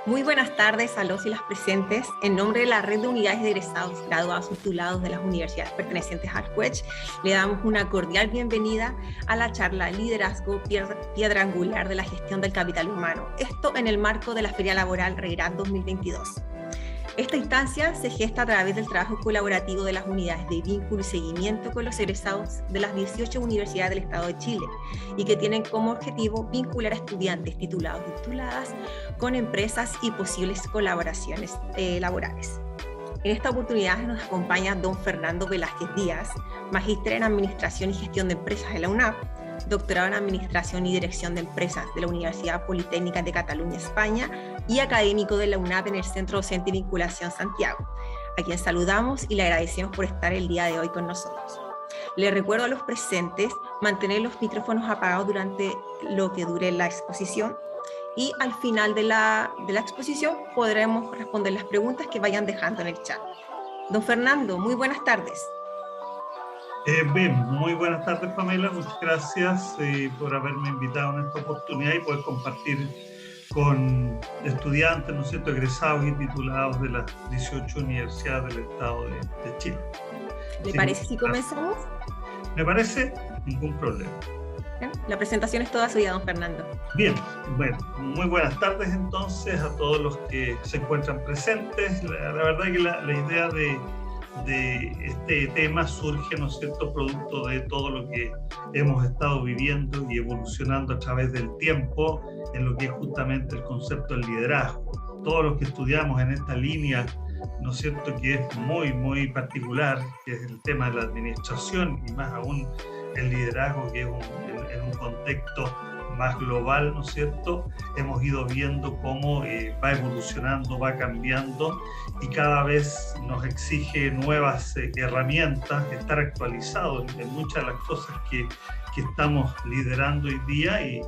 Muy buenas tardes a los y las presentes. En nombre de la Red de Unidades de Egresados, Graduados y Titulados de las universidades pertenecientes al CUECH, le damos una cordial bienvenida a la charla Liderazgo, piedra angular de la gestión del capital humano. Esto en el marco de la Feria Laboral REIRAD 2022. Esta instancia se gesta a través del trabajo colaborativo de las unidades de vínculo y seguimiento con los egresados de las 18 universidades del Estado de Chile y que tienen como objetivo vincular a estudiantes titulados y tituladas con empresas y posibles colaboraciones laborales. En esta oportunidad nos acompaña don Fernando Velázquez Díaz, magíster en Administración y Gestión de Empresas de la UNAP, doctorado en Administración y Dirección de Empresas de la Universidad Politécnica de Cataluña, España, y académico de la UNAP en el Centro Docente y Vinculación Santiago, a quien saludamos y le agradecemos por estar el día de hoy con nosotros. Le recuerdo a los presentes mantener los micrófonos apagados durante lo que dure la exposición y al final de la exposición podremos responder las preguntas que vayan dejando en el chat. Don Fernando, muy buenas tardes. Bien, muy buenas tardes, Pamela. Muchas gracias por haberme invitado en esta oportunidad y poder compartir con estudiantes, ¿no es cierto?, egresados y titulados de las 18 universidades del Estado de Chile. ¿Le parece si comenzamos? Me parece, ningún problema. La presentación es toda suya, don Fernando. Bien, bueno, muy buenas tardes entonces a todos los que se encuentran presentes. La verdad que la idea de este tema surge, ¿no es cierto?, producto de todo lo que hemos estado viviendo y evolucionando a través del tiempo en lo que es justamente el concepto del liderazgo. Todos los que estudiamos en esta línea, ¿no es cierto?, que es muy particular, que es el tema de la administración y más aún el liderazgo, que es en un contexto más global, ¿no es cierto? Hemos ido viendo cómo va evolucionando, va cambiando y cada vez nos exige nuevas herramientas, estar actualizados en muchas de las cosas que estamos liderando hoy día y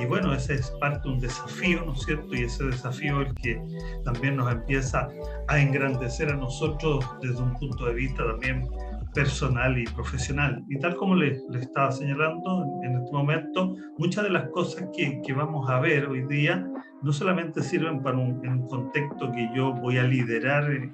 bueno, ese es parte de un desafío, ¿no es cierto? Y ese desafío es el que también nos empieza a engrandecer a nosotros desde un punto de vista también personal y profesional. Y tal como le estaba señalando en este momento, muchas de las cosas que vamos a ver hoy día no solamente sirven para en un contexto que yo voy a liderar en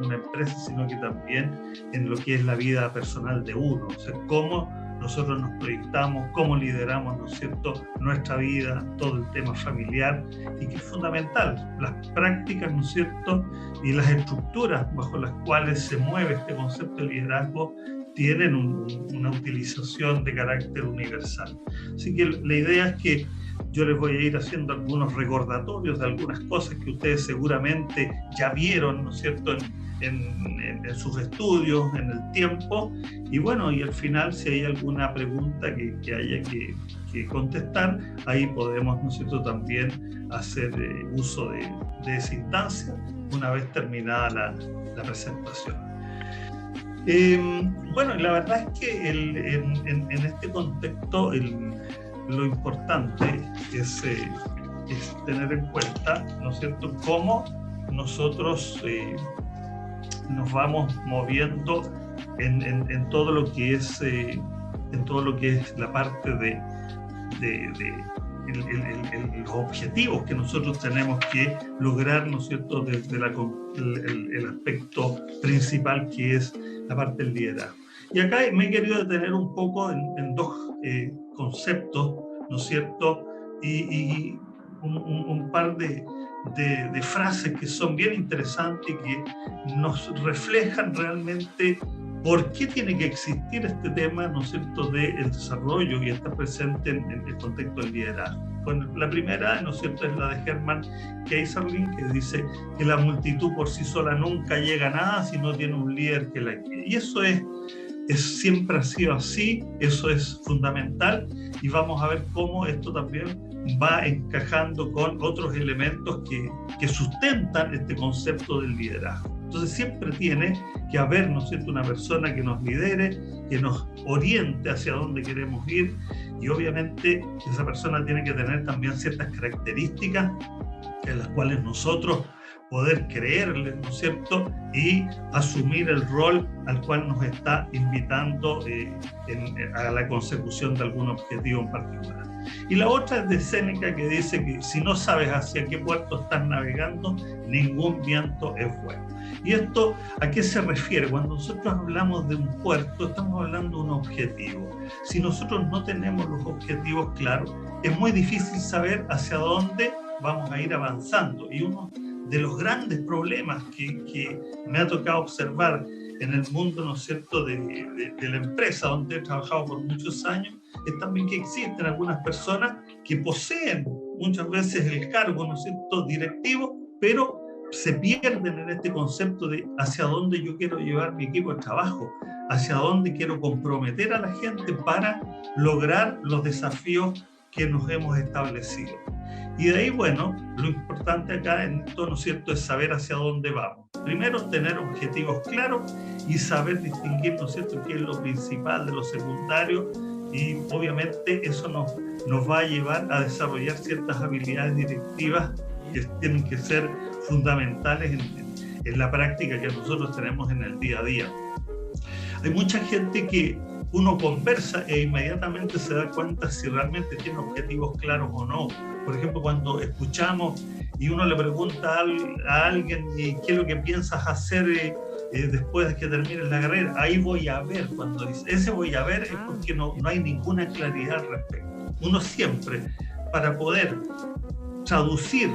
una empresa, sino que también en lo que es la vida personal de uno. O sea, cómo nosotros nos proyectamos, cómo lideramos, ¿no es cierto?, nuestra vida, todo el tema familiar, y que es fundamental, las prácticas, ¿no es cierto?, y las estructuras bajo las cuales se mueve este concepto de liderazgo tienen una utilización de carácter universal. Así que la idea es que yo les voy a ir haciendo algunos recordatorios de algunas cosas que ustedes seguramente ya vieron, ¿no es cierto?, en sus estudios, en el tiempo, y bueno, y al final si hay alguna pregunta que haya que contestar, ahí podemos, ¿no es cierto?, también hacer uso de esa instancia una vez terminada la presentación. Bueno, la verdad es que en este contexto lo importante es tener en cuenta, ¿no es cierto?, cómo nosotros nos vamos moviendo en todo lo que es la parte de los objetivos que nosotros tenemos que lograr, ¿no es cierto?, desde el aspecto principal que es la parte del liderazgo. Y acá me he querido detener un poco en dos conceptos, ¿no es cierto?, y un par de frases que son bien interesantes y que nos reflejan realmente por qué tiene que existir este tema, ¿no es cierto?, del desarrollo y está presente en el contexto del liderazgo. Bueno, la primera, ¿no es cierto?, es la de Hermann Keyserling, que dice que la multitud por sí sola nunca llega a nada si no tiene un líder que la guíe. Y eso siempre ha sido así, eso es fundamental, y vamos a ver cómo esto también va encajando con otros elementos que sustentan este concepto del liderazgo. Entonces siempre tiene que haber, ¿no es cierto?, una persona que nos lidere, que nos oriente hacia dónde queremos ir, y obviamente esa persona tiene que tener también ciertas características en las cuales nosotros poder creerle, ¿no es cierto?, y asumir el rol al cual nos está invitando a la consecución de algún objetivo en particular. Y la otra es de Séneca, que dice que si no sabes hacia qué puerto estás navegando, ningún viento es bueno. ¿Y esto a qué se refiere? Cuando nosotros hablamos de un puerto, estamos hablando de un objetivo. Si nosotros no tenemos los objetivos claros, es muy difícil saber hacia dónde vamos a ir avanzando. Y uno de los grandes problemas que me ha tocado observar en el mundo, ¿no es cierto?, de la empresa donde he trabajado por muchos años, es también que existen algunas personas que poseen muchas veces el cargo, ¿no es cierto?, directivo, pero se pierden en este concepto de hacia dónde yo quiero llevar mi equipo de trabajo, hacia dónde quiero comprometer a la gente para lograr los desafíos que nos hemos establecido. Y de ahí, bueno, lo importante acá en esto, ¿no es cierto?, es saber hacia dónde vamos. Primero, tener objetivos claros y saber distinguir, ¿no es cierto?, qué es lo principal de lo secundario, y obviamente eso nos va a llevar a desarrollar ciertas habilidades directivas que tienen que ser fundamentales en la práctica que nosotros tenemos en el día a día. Hay mucha gente que uno conversa e inmediatamente se da cuenta si realmente tiene objetivos claros o no. Por ejemplo, cuando escuchamos y uno le pregunta a alguien qué es lo que piensas hacer después de que termines la carrera, ahí voy a ver, cuando dice ese voy a ver es porque no hay ninguna claridad al respecto. Uno siempre, para poder traducir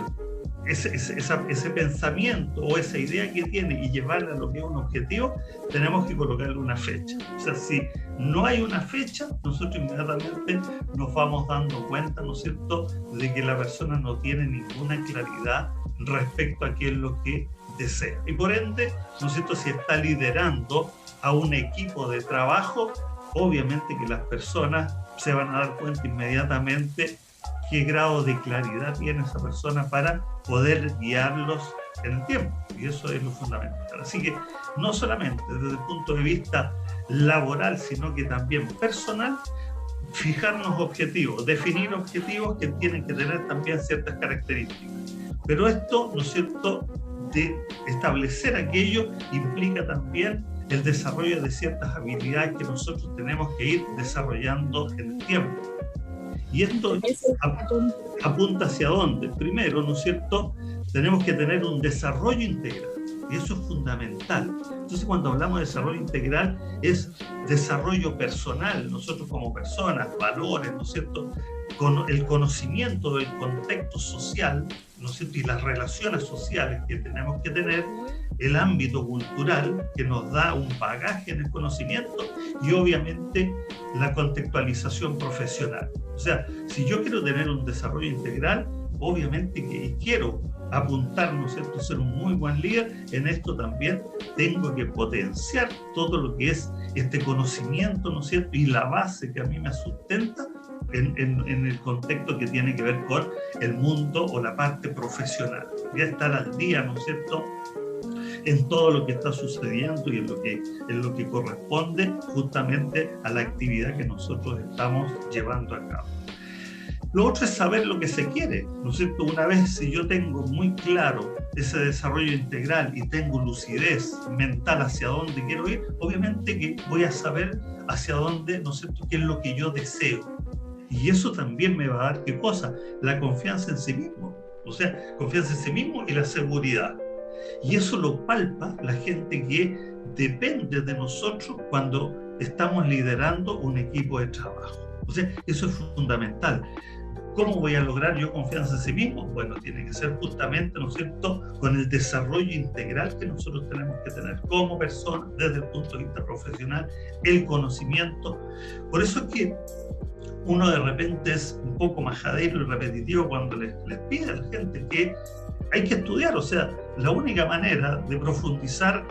ese pensamiento o esa idea que tiene y llevarla a lo que es un objetivo, tenemos que colocarle una fecha. O sea, si no hay una fecha, nosotros inmediatamente nos vamos dando cuenta, ¿no es cierto?, de que la persona no tiene ninguna claridad respecto a qué es lo que desea. Y por ende, ¿no es cierto?, si está liderando a un equipo de trabajo, obviamente que las personas se van a dar cuenta inmediatamente qué grado de claridad tiene esa persona para poder guiarlos en el tiempo, y eso es lo fundamental. Así que no solamente desde el punto de vista laboral, sino que también personal, fijarnos objetivos, definir objetivos que tienen que tener también ciertas características. Pero esto, ¿no es cierto?, de establecer aquello implica también el desarrollo de ciertas habilidades que nosotros tenemos que ir desarrollando en el tiempo. Y esto apunta hacia dónde. Primero, ¿no es cierto?, tenemos que tener un desarrollo integral. Y eso es fundamental. Entonces, cuando hablamos de desarrollo integral, es desarrollo personal, nosotros como personas, valores, ¿no es cierto?, con el conocimiento del contexto social, ¿no es cierto?, y las relaciones sociales que tenemos que tener, el ámbito cultural que nos da un bagaje en el conocimiento y obviamente la contextualización profesional. O sea, si yo quiero tener un desarrollo integral, obviamente que quiero apuntar, ¿no es cierto?, ser un muy buen líder, en esto también tengo que potenciar todo lo que es este conocimiento, ¿no es cierto?, y la base que a mí me sustenta en el contexto que tiene que ver con el mundo o la parte profesional. Ya estar al día, ¿no es cierto?, en todo lo que está sucediendo y en lo que corresponde justamente a la actividad que nosotros estamos llevando a cabo. Lo otro es saber lo que se quiere, ¿no es cierto? Una vez si yo tengo muy claro ese desarrollo integral y tengo lucidez mental hacia dónde quiero ir, obviamente que voy a saber hacia dónde, ¿no es cierto?, qué es lo que yo deseo. Y eso también me va a dar, ¿qué cosa? La confianza en sí mismo. O sea, confianza en sí mismo y la seguridad. Y eso lo palpa la gente que depende de nosotros cuando estamos liderando un equipo de trabajo. O sea, eso es fundamental. ¿Cómo voy a lograr yo confianza en sí mismo? Bueno, tiene que ser justamente, ¿no es cierto?, con el desarrollo integral que nosotros tenemos que tener como personas desde el punto de vista profesional, el conocimiento. Por eso es que uno de repente es un poco majadero y repetitivo cuando les pide a la gente que hay que estudiar. O sea, la única manera de profundizar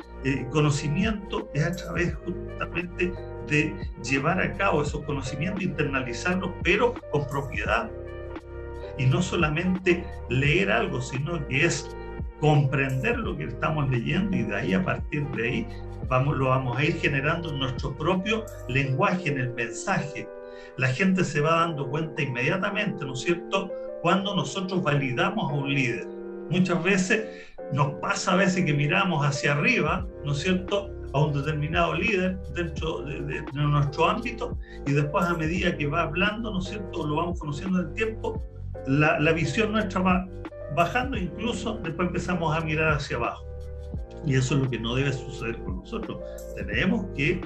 conocimiento es a través justamente de llevar a cabo esos conocimientos, internalizarlos, pero con propiedad. Y no solamente leer algo, sino que es comprender lo que estamos leyendo y de ahí, a partir de ahí, lo vamos a ir generando en nuestro propio lenguaje, en el mensaje. La gente se va dando cuenta inmediatamente, ¿no es cierto?, cuando nosotros validamos a un líder. Muchas veces nos pasa que miramos hacia arriba, ¿no es cierto?, a un determinado líder dentro de nuestro ámbito, y después, a medida que va hablando, ¿no es cierto?, lo vamos conociendo en el tiempo, la visión nuestra va bajando, incluso después empezamos a mirar hacia abajo. Y eso es lo que no debe suceder con nosotros. Tenemos que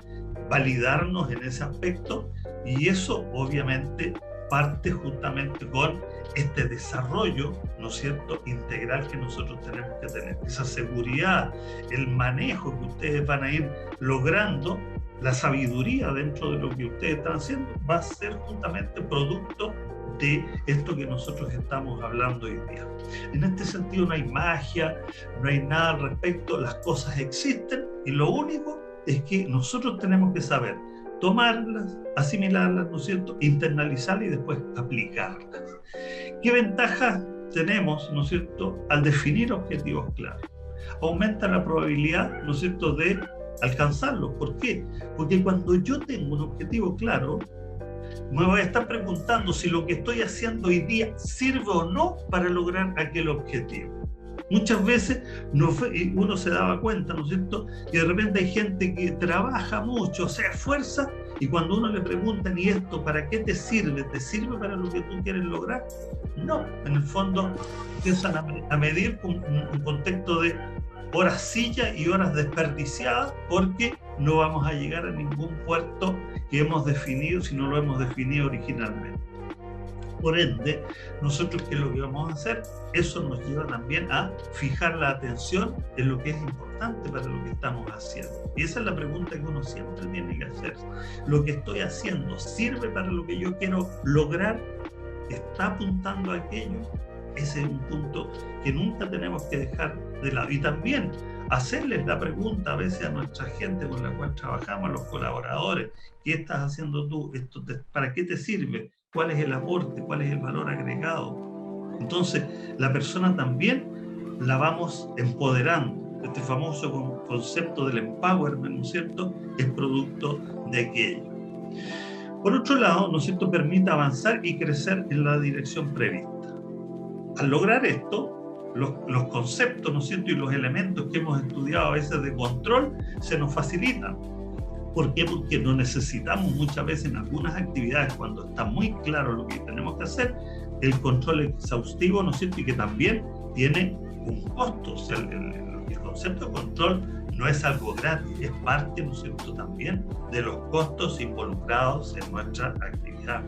validarnos en ese aspecto, y eso obviamente parte justamente con este desarrollo, ¿no es cierto?, integral que nosotros tenemos que tener. Esa seguridad, el manejo que ustedes van a ir logrando, la sabiduría dentro de lo que ustedes están haciendo, va a ser justamente producto de esto que nosotros estamos hablando hoy día. En este sentido no hay magia, no hay nada al respecto, las cosas existen, y lo único es que nosotros tenemos que saber tomarlas, asimilarlas, ¿no es cierto?, internalizarlas y después aplicarlas. ¿Qué ventajas tenemos, ¿no es cierto?, al definir objetivos claros? Aumenta la probabilidad, ¿no es cierto?, de alcanzarlos. ¿Por qué? Porque cuando yo tengo un objetivo claro, me voy a estar preguntando si lo que estoy haciendo hoy día sirve o no para lograr aquel objetivo. Muchas veces uno se daba cuenta, ¿no es cierto?, que de repente hay gente que trabaja mucho, se esfuerza, y cuando uno le pregunta, ¿y esto para qué te sirve? ¿Te sirve para lo que tú quieres lograr? No, en el fondo empiezan a medir un contexto de horas silla y horas desperdiciadas, porque no vamos a llegar a ningún puerto que hemos definido si no lo hemos definido originalmente. Por ende, nosotros, ¿qué es lo que vamos a hacer? Eso nos lleva también a fijar la atención en lo que es importante para lo que estamos haciendo. Y esa es la pregunta que uno siempre tiene que hacer. ¿Lo que estoy haciendo sirve para lo que yo quiero lograr? ¿Está apuntando a aquello? Ese es un punto que nunca tenemos que dejar de lado. Y también hacerles la pregunta a veces a nuestra gente con la cual trabajamos, a los colaboradores: ¿qué estás haciendo tú? ¿Para qué te sirve? ¿Cuál es el aporte? ¿Cuál es el valor agregado? Entonces, la persona también la vamos empoderando. Este famoso concepto del empowerment, ¿no es cierto?, es producto de aquello. Por otro lado, ¿no es cierto?, permite avanzar y crecer en la dirección prevista. Al lograr esto, los conceptos, ¿no es cierto?, y los elementos que hemos estudiado a veces de control se nos facilitan. ¿Por qué? Porque no necesitamos muchas veces en algunas actividades, cuando está muy claro lo que tenemos que hacer, el control exhaustivo, ¿no es cierto?, y que también tiene un costo. O sea, el concepto de control no es algo gratis, es parte, ¿no es cierto?, también de los costos involucrados en nuestra actividad.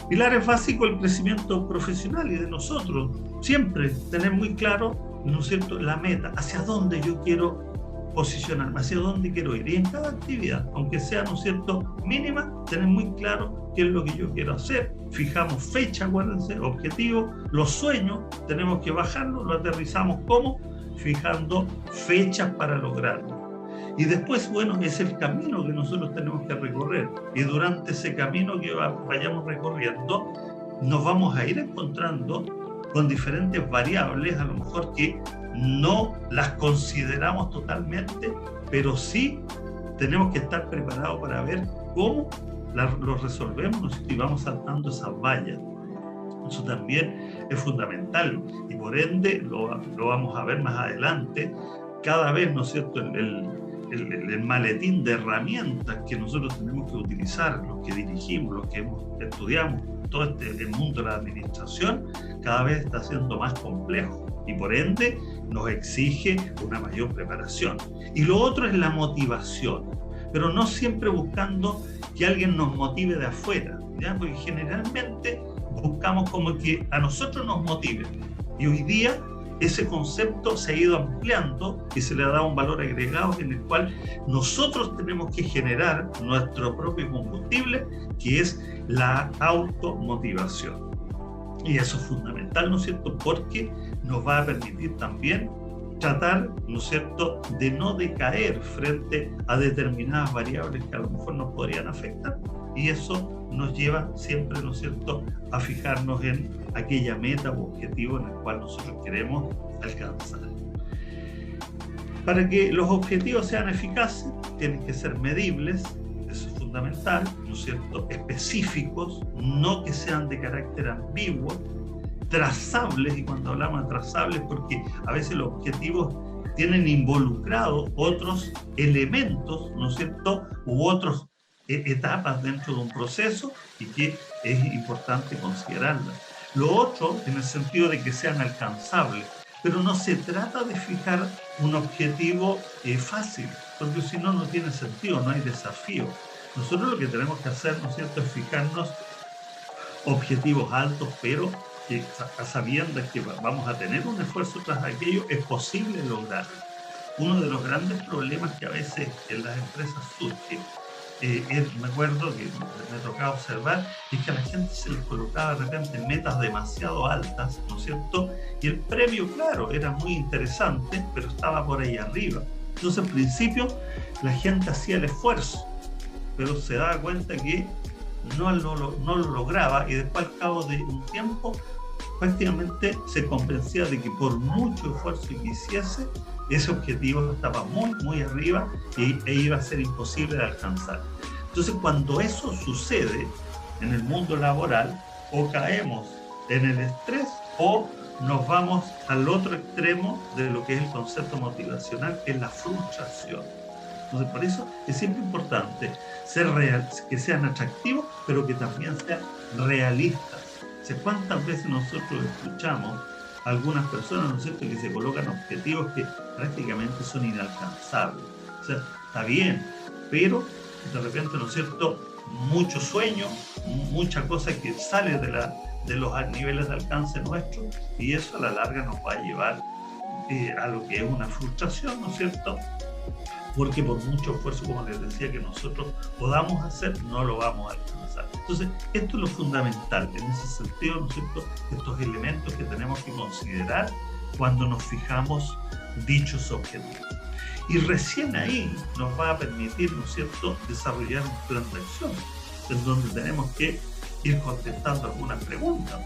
Pilares básicos del crecimiento profesional y de nosotros. Siempre tener muy claro, ¿no es cierto?, la meta, hacia dónde yo quiero posicionarme, hacia dónde quiero ir. Y en cada actividad, aunque sea, ¿no es cierto?, mínima, tener muy claro qué es lo que yo quiero hacer. Fijamos fecha, acuérdense, objetivo, los sueños, tenemos que bajarlos, lo aterrizamos como fijando fechas para lograrlo. Y después, bueno, es el camino que nosotros tenemos que recorrer. Y durante ese camino que vayamos recorriendo, nos vamos a ir encontrando con diferentes variables, a lo mejor que no las consideramos totalmente, pero sí tenemos que estar preparados para ver cómo lo resolvemos y vamos saltando esas vallas. Eso también es fundamental, y por ende lo vamos a ver más adelante. Cada vez, ¿no es cierto?, el maletín de herramientas que nosotros tenemos que utilizar, los que dirigimos, los que estudiamos todo el mundo de la administración, cada vez está siendo más complejo, y por ende nos exige una mayor preparación. Y lo otro es la motivación, pero no siempre buscando que alguien nos motive de afuera, ¿ya? Porque generalmente buscamos como que a nosotros nos motive, y hoy día ese concepto se ha ido ampliando y se le ha dado un valor agregado en el cual nosotros tenemos que generar nuestro propio combustible, que es la automotivación. Y eso es fundamental, ¿no es cierto?, porque nos va a permitir también tratar, ¿no es cierto?, de no decaer frente a determinadas variables que a lo mejor nos podrían afectar, y eso nos lleva siempre, ¿no es cierto?, a fijarnos en aquella meta o objetivo en el cual nosotros queremos alcanzar. Para que los objetivos sean eficaces, tienen que ser medibles, eso es fundamental, ¿no es cierto?, específicos, no que sean de carácter ambiguo, trazables, y cuando hablamos de trazables, porque a veces los objetivos tienen involucrados otros elementos, ¿no es cierto?, u otras etapas dentro de un proceso y que es importante considerarlas. Lo otro, en el sentido de que sean alcanzables, pero no se trata de fijar un objetivo fácil, porque si no, no tiene sentido, no hay desafío. Nosotros lo que tenemos que hacer, ¿no es cierto?, es fijarnos objetivos altos, pero que a sabiendas que vamos a tener un esfuerzo tras aquello, es posible lograrlo. Uno de los grandes problemas que a veces en las empresas surge, me acuerdo que me tocaba observar, es que a la gente se les colocaba de repente metas demasiado altas, ¿no es cierto? Y el premio, claro, era muy interesante, pero estaba por ahí arriba. Entonces, al principio, la gente hacía el esfuerzo, pero se daba cuenta que no lo lograba, y después, al cabo de un tiempo, prácticamente se convencía de que por mucho esfuerzo que hiciese, ese objetivo estaba muy, muy arriba e iba a ser imposible de alcanzar. Entonces, cuando eso sucede en el mundo laboral, o caemos en el estrés o nos vamos al otro extremo de lo que es el concepto motivacional, que es la frustración. Entonces, por eso es siempre importante ser que sean atractivos, pero que también sean realistas. ¿Cuántas veces nosotros escuchamos a algunas personas, ¿no es cierto?, que se colocan objetivos que prácticamente son inalcanzables? O sea, está bien, pero de repente, ¿no es cierto?, mucho sueño, mucha cosa que sale de los niveles de alcance nuestros, y eso a la larga nos va a llevar a lo que es una frustración, ¿no es cierto?, porque por mucho esfuerzo, como les decía, que nosotros podamos hacer, no lo vamos a alcanzar. Entonces, esto es lo fundamental. En ese sentido, ¿no es cierto?, estos elementos que tenemos que considerar cuando nos fijamos dichos objetivos. Y recién ahí nos va a permitir, ¿no es cierto?, desarrollar un plan de acción, en donde tenemos que ir contestando algunas preguntas.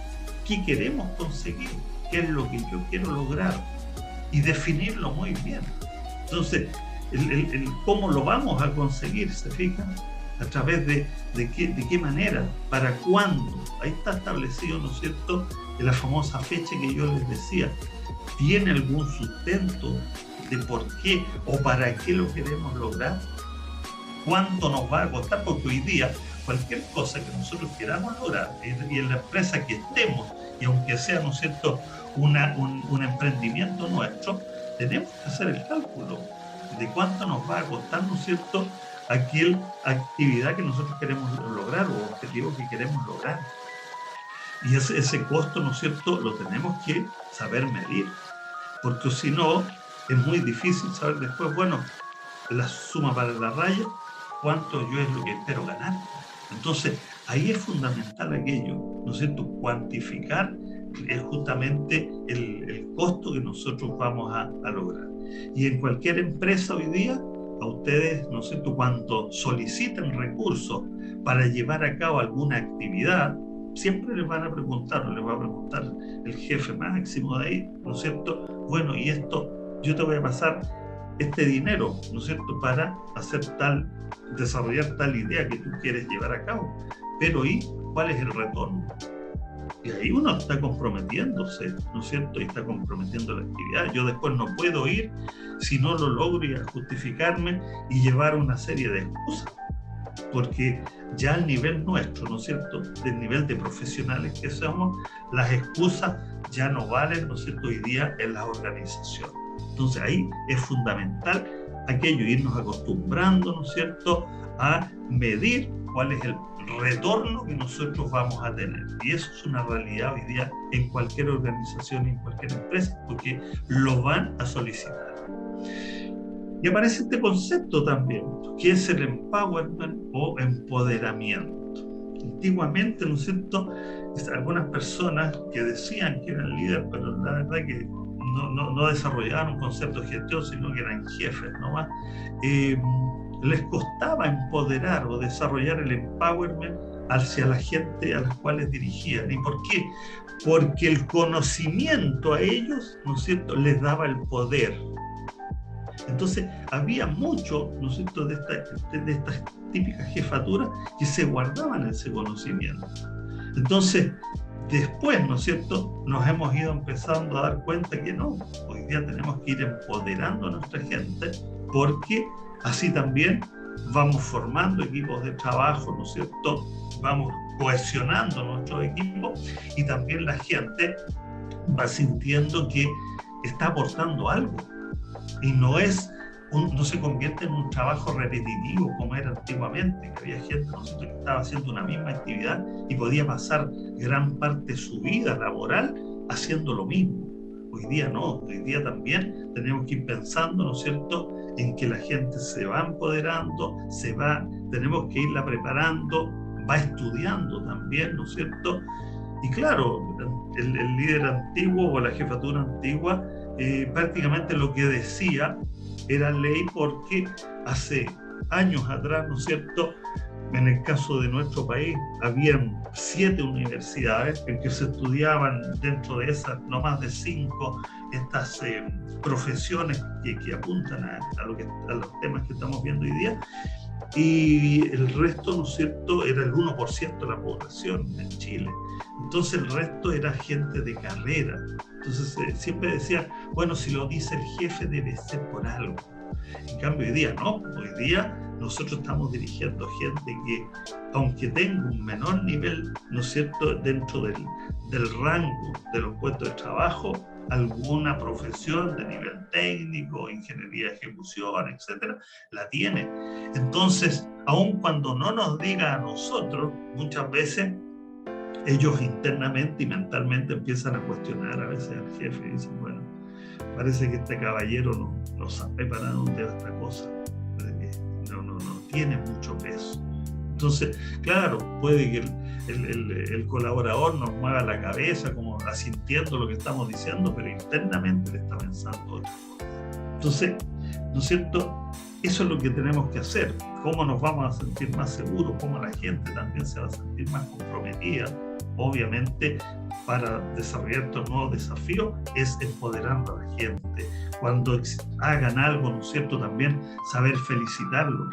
¿Qué queremos conseguir? ¿Qué es lo que yo quiero lograr? Y definirlo muy bien. Entonces, el cómo lo vamos a conseguir, ¿se fijan? A través de qué manera, para cuándo. Ahí está establecido, ¿no es cierto?, la famosa fecha que yo les decía. ¿Tiene algún sustento de por qué o para qué lo queremos lograr? ¿Cuánto nos va a costar? Porque hoy día cualquier cosa que nosotros queramos lograr, y en la empresa que estemos, y aunque sea, ¿no es cierto?, un emprendimiento nuestro, tenemos que hacer el cálculo de cuánto nos va a costar, ¿no es cierto?, aquella actividad que nosotros queremos lograr o objetivo que queremos lograr. Y ese costo, ¿no es cierto?, lo tenemos que saber medir, porque si no, es muy difícil saber después, bueno, la suma para la raya, cuánto yo es lo que espero ganar. Entonces, ahí es fundamental aquello, ¿no es cierto?, cuantificar justamente el costo que nosotros vamos a lograr. Y en cualquier empresa hoy día, a ustedes, ¿no es cierto?, cuando soliciten recursos para llevar a cabo alguna actividad, siempre les van a preguntar, o les va a preguntar el jefe máximo de ahí, ¿no es cierto?, bueno, y esto, yo te voy a pasar este dinero, ¿no es cierto?, para desarrollar tal idea que tú quieres llevar a cabo, pero ¿y cuál es el retorno? Y ahí uno está comprometiéndose, ¿no es cierto?, y está comprometiendo la actividad. Yo después no puedo ir si no lo logro y a justificarme y llevar una serie de excusas, porque ya al nivel nuestro, ¿no es cierto?, del nivel de profesionales que somos, las excusas ya no valen, ¿no es cierto?, hoy día en las organizaciones. Entonces ahí es fundamental aquello, irnos acostumbrando, ¿no es cierto?, a medir cuál es el retorno que nosotros vamos a tener. Y eso es una realidad hoy día en cualquier organización y en cualquier empresa, porque lo van a solicitar. Y aparece este concepto también, que es el empowerment o empoderamiento. Antiguamente, ¿no es cierto?, algunas personas que decían que eran líderes, pero la verdad que no desarrollaban un concepto de gestión, sino que eran jefes nomás, les costaba empoderar o desarrollar el empowerment hacia la gente a las cuales dirigían. ¿Y por qué? Porque el conocimiento a ellos, ¿no es cierto?, les daba el poder. Entonces había mucho, ¿no es cierto?, de estas típicas jefaturas que se guardaban ese conocimiento. Entonces, Después, ¿no es cierto?, nos hemos ido empezando a dar cuenta que no, hoy día tenemos que ir empoderando a nuestra gente, porque así también vamos formando equipos de trabajo, ¿no es cierto?, vamos cohesionando nuestros equipos y también la gente va sintiendo que está aportando algo y no se convierte en un trabajo repetitivo como era antiguamente, que había gente, ¿no es cierto?, que estaba haciendo una misma actividad y podía pasar gran parte de su vida laboral haciendo lo mismo. Hoy día no, hoy día también tenemos que ir pensando, ¿no es cierto?, en que la gente se va empoderando, tenemos que irla preparando, va estudiando también, ¿no es cierto? Y claro, el líder antiguo o la jefatura antigua prácticamente lo que decía era ley, porque hace años atrás, ¿no es cierto?, en el caso de nuestro país, habían 7 universidades en que se estudiaban, dentro de esas no más de 5, estas profesiones que apuntan a los temas que estamos viendo hoy día, y el resto, ¿no es cierto?, era el 1% de la población en Chile. Entonces el resto era gente de carrera. Entonces siempre decía, bueno, si lo dice el jefe debe ser por algo. En cambio hoy día no, hoy día nosotros estamos dirigiendo gente que, aunque tenga un menor nivel, ¿no es cierto?, dentro del rango de los puestos de trabajo, alguna profesión de nivel técnico, ingeniería de ejecución, etcétera, la tiene. Entonces, aun cuando no nos diga a nosotros, muchas veces ellos internamente y mentalmente empiezan a cuestionar a veces al jefe y dicen, bueno, parece que este caballero no sabe para dónde va esta cosa, no tiene mucho peso. Entonces, claro, puede que el colaborador nos mueva la cabeza como asintiendo lo que estamos diciendo, pero internamente le está pensando otra cosa. Entonces, ¿no es cierto?, eso es lo que tenemos que hacer. ¿Cómo nos vamos a sentir más seguros? ¿Cómo la gente también se va a sentir más comprometida? Obviamente, para desarrollar estos nuevos desafíos es empoderando a la gente. Cuando hagan algo, ¿no es cierto?, también saber felicitarlo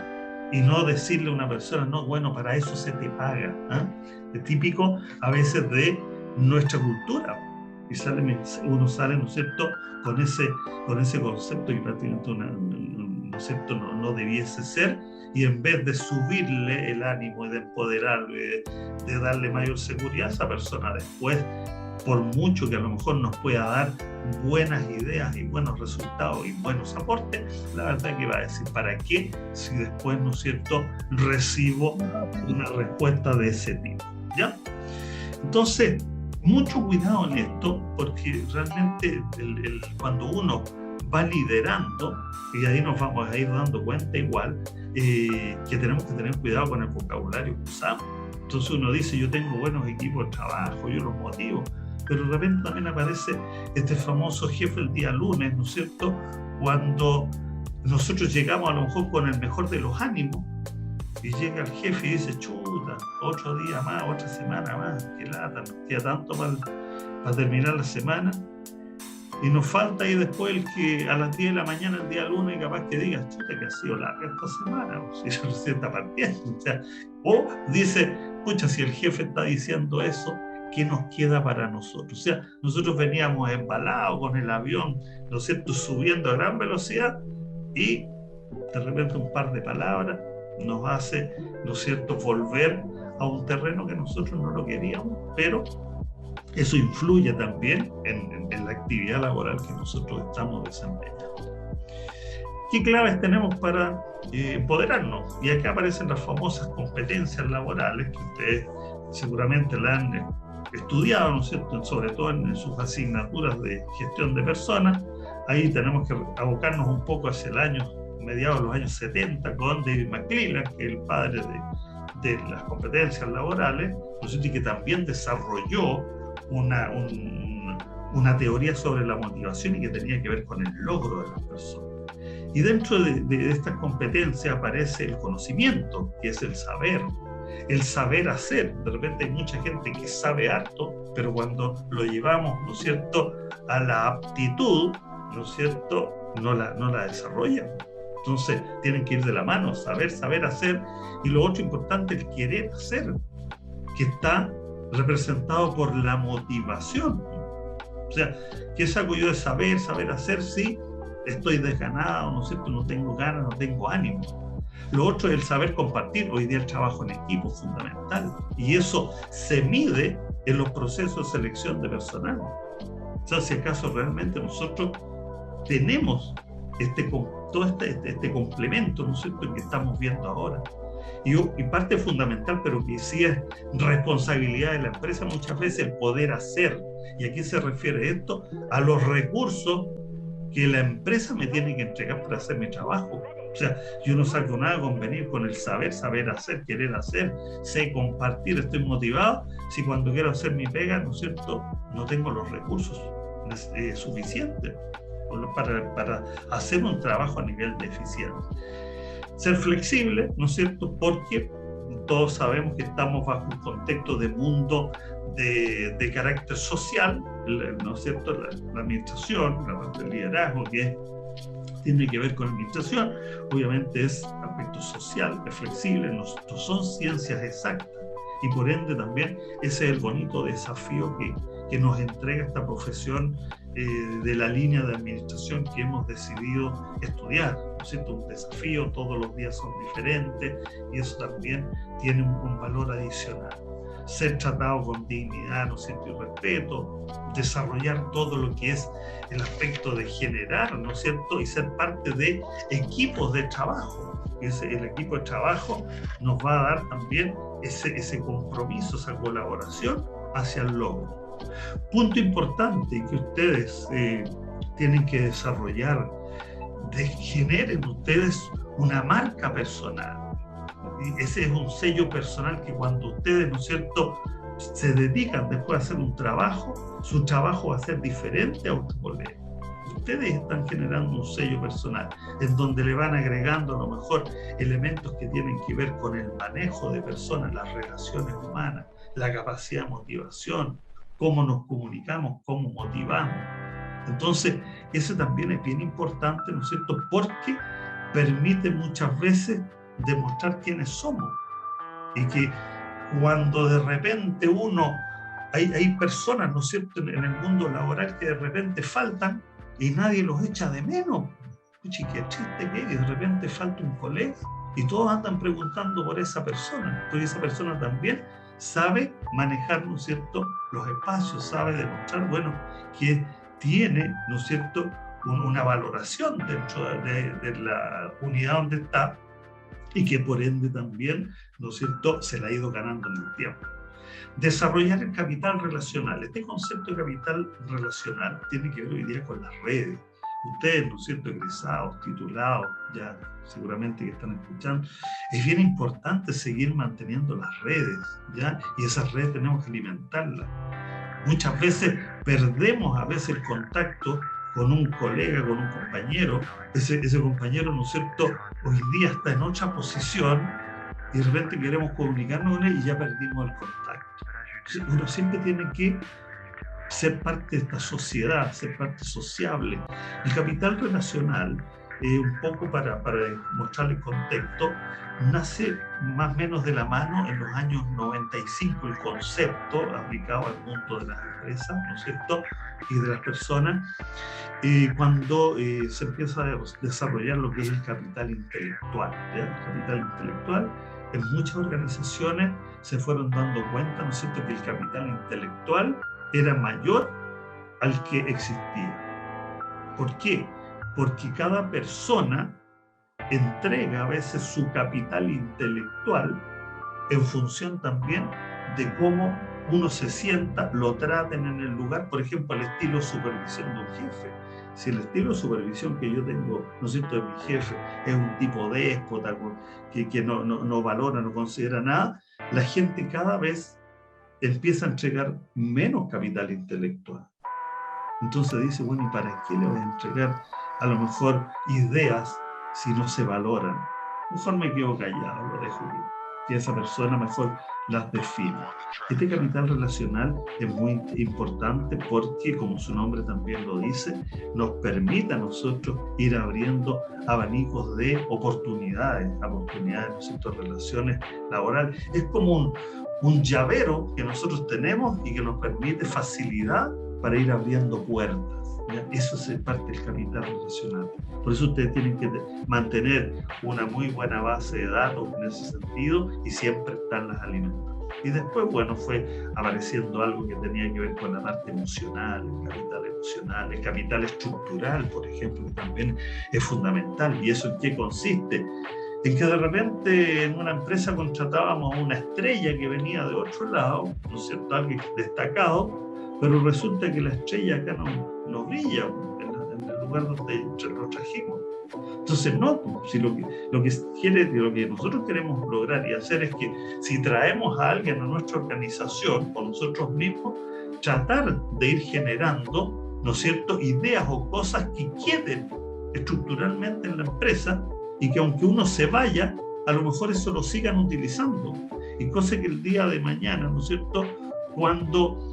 y no decirle a una persona, no, bueno, para eso se te paga. Es típico a veces de nuestra cultura, y uno sale, ¿no es cierto?, con ese concepto que prácticamente ¿no es cierto?, no debiese ser, y en vez de subirle el ánimo y de empoderarlo y de darle mayor seguridad a esa persona, después, por mucho que a lo mejor nos pueda dar buenas ideas y buenos resultados y buenos aportes, la verdad que va a decir, ¿para qué? Si después, ¿no es cierto?, recibo una respuesta de ese tipo, ¿ya? Entonces, mucho cuidado en esto, porque realmente cuando uno va liderando, y ahí nos vamos a ir dando cuenta igual, que tenemos que tener cuidado con el vocabulario que usamos. Entonces uno dice, yo tengo buenos equipos de trabajo, yo los motivo, pero de repente también aparece este famoso jefe el día lunes, ¿no es cierto?, cuando nosotros llegamos a lo mejor con el mejor de los ánimos, y llega el jefe y dice, chuta, otro día más, otra semana más, qué lata, nos queda tanto para terminar la semana, y nos falta ahí después el que a las 10 de la mañana, el día lunes, capaz que diga, chuta, que ha sido larga esta semana, o si se recién está partiendo, o dice, pucha, si el jefe está diciendo eso, ¿qué nos queda para nosotros? O sea, nosotros veníamos embalados con el avión, ¿no es cierto?, subiendo a gran velocidad, y de repente un par de palabras nos hace, ¿no es cierto?, volver a un terreno que nosotros no lo queríamos, pero eso influye también en la actividad laboral que nosotros estamos desempeñando. ¿Qué claves tenemos para empoderarnos? Y acá aparecen las famosas competencias laborales que ustedes seguramente la han estudiado, ¿no es cierto?, sobre todo en sus asignaturas de gestión de personas. Ahí tenemos que abocarnos un poco hacia el año mediados de los años 70 con David McClelland, que es el padre de las competencias laborales, ¿no es cierto?, y que también desarrolló una teoría sobre la motivación y que tenía que ver con el logro de las personas. Y dentro de estas competencias aparece el conocimiento, que es el saber hacer. De repente hay mucha gente que sabe harto, pero cuando lo llevamos, ¿no es cierto?, a la aptitud, ¿no es cierto?, no la desarrollan. Entonces tienen que ir de la mano, saber hacer, y lo otro importante, el querer hacer, que está representado por la motivación. O sea, ¿qué saco yo de saber hacer si estoy desganado, ¿no es cierto? No tengo ganas, no tengo ánimo. Lo otro es el saber compartir. Hoy día el trabajo en equipo es fundamental. Y eso se mide en los procesos de selección de personal. O sea, si acaso realmente nosotros tenemos todo este complemento, ¿no es cierto?, que estamos viendo ahora. Y parte fundamental, pero que sí es responsabilidad de la empresa muchas veces, el poder hacer. ¿Y a qué se refiere esto? A los recursos que la empresa me tiene que entregar para hacer mi trabajo. O sea, yo no saco nada con venir con el saber hacer, querer hacer, sé compartir, estoy motivado, si cuando quiero hacer mi pega, ¿no es cierto?, no tengo los recursos suficientes para hacer un trabajo a nivel de eficiencia. Ser flexible, ¿no es cierto?, porque todos sabemos que estamos bajo un contexto de mundo de carácter social, ¿no es cierto?, la administración, la parte del liderazgo, que tiene que ver con administración, obviamente es aspecto social, es flexible, no son ciencias exactas, y por ende también ese es el bonito desafío que nos entrega esta profesión de la línea de administración que hemos decidido estudiar, ¿no es cierto? Un desafío, todos los días son diferentes y eso también tiene un valor adicional. Ser tratado con dignidad, ¿no es cierto?, y respeto, desarrollar todo lo que es el aspecto de generar, ¿no es cierto?, y ser parte de equipos de trabajo. El equipo de trabajo nos va a dar también ese compromiso, esa colaboración hacia el logro. Punto importante que ustedes tienen que desarrollar, generen ustedes una marca personal. Y ese es un sello personal que cuando ustedes, ¿no es cierto?, se dedican después a hacer un trabajo, su trabajo va a ser diferente a otro colega. Ustedes están generando un sello personal en donde le van agregando a lo mejor elementos que tienen que ver con el manejo de personas, las relaciones humanas, la capacidad de motivación, cómo nos comunicamos, cómo motivamos. Entonces, eso también es bien importante, ¿no es cierto?, porque permite muchas veces demostrar quiénes somos. Y que cuando de repente hay personas, ¿no es cierto?, en el mundo laboral que de repente faltan y nadie los echa de menos. Puchi, qué triste que de repente falta un colega y todos andan preguntando por esa persona, porque esa persona también sabe manejar, ¿no es cierto?, los espacios, sabe demostrar, bueno, que tiene, ¿no es cierto?, una valoración dentro de la unidad donde está y que por ende también, ¿no es cierto?, se la ha ido ganando en el tiempo. Desarrollar el capital relacional. Este concepto de capital relacional tiene que ver hoy día con las redes. Ustedes, ¿no es cierto?, egresados, titulados, ya seguramente que están escuchando, es bien importante seguir manteniendo las redes, ¿ya? Y esas redes tenemos que alimentarlas. Muchas veces perdemos el contacto con un colega, con un compañero, ese compañero, ¿no es cierto?, hoy día está en otra posición y de repente queremos comunicarnos con él y ya perdimos el contacto. Uno siempre tiene que ser parte de esta sociedad, ser parte sociable. El capital relacional, un poco para mostrarle el contexto, nace más o menos de la mano en los años 95, el concepto aplicado al mundo de las empresas, ¿no es cierto?, y de las personas, cuando se empieza a desarrollar lo que es el capital intelectual, ¿ya? El capital intelectual, en muchas organizaciones se fueron dando cuenta, ¿no es cierto?, que el capital intelectual era mayor al que existía. ¿Por qué? Porque cada persona entrega a veces su capital intelectual en función también de cómo uno se sienta, lo traten en el lugar, por ejemplo, el estilo de supervisión de un jefe. Si el estilo de supervisión que yo tengo, ¿no es cierto?, de mi jefe es un tipo déspota, que no valora, no considera nada, la gente cada vez empieza a entregar menos capital intelectual. Entonces dice, bueno, ¿y para qué le voy a entregar a lo mejor ideas si no se valoran? Mejor me quedo callado, lo dejo que esa persona mejor las defina. Este capital relacional es muy importante porque, como su nombre también lo dice, nos permite a nosotros ir abriendo abanicos de oportunidades, ¿no es cierto?, relaciones laborales. Es como un llavero que nosotros tenemos y que nos permite facilidad para ir abriendo puertas. ¿Ya? Eso es parte del capital relacional. Por eso ustedes tienen que mantener una muy buena base de datos en ese sentido y siempre estarlas alimentando. Y después, bueno, fue apareciendo algo que tenía que ver con la parte emocional, el capital estructural, por ejemplo, que también es fundamental. ¿Y eso en qué consiste? En que de repente en una empresa contratábamos a una estrella que venía de otro lado, ¿no es cierto?, alguien destacado, pero resulta que la estrella acá no brilla en el lugar donde lo trajimos. Entonces, no, si lo que nosotros queremos lograr y hacer es que si traemos a alguien a nuestra organización o nosotros mismos, tratar de ir generando, ¿no es cierto?, ideas o cosas que queden estructuralmente en la empresa y que aunque uno se vaya, a lo mejor eso lo sigan utilizando. Y cosa que el día de mañana, ¿no es cierto?, cuando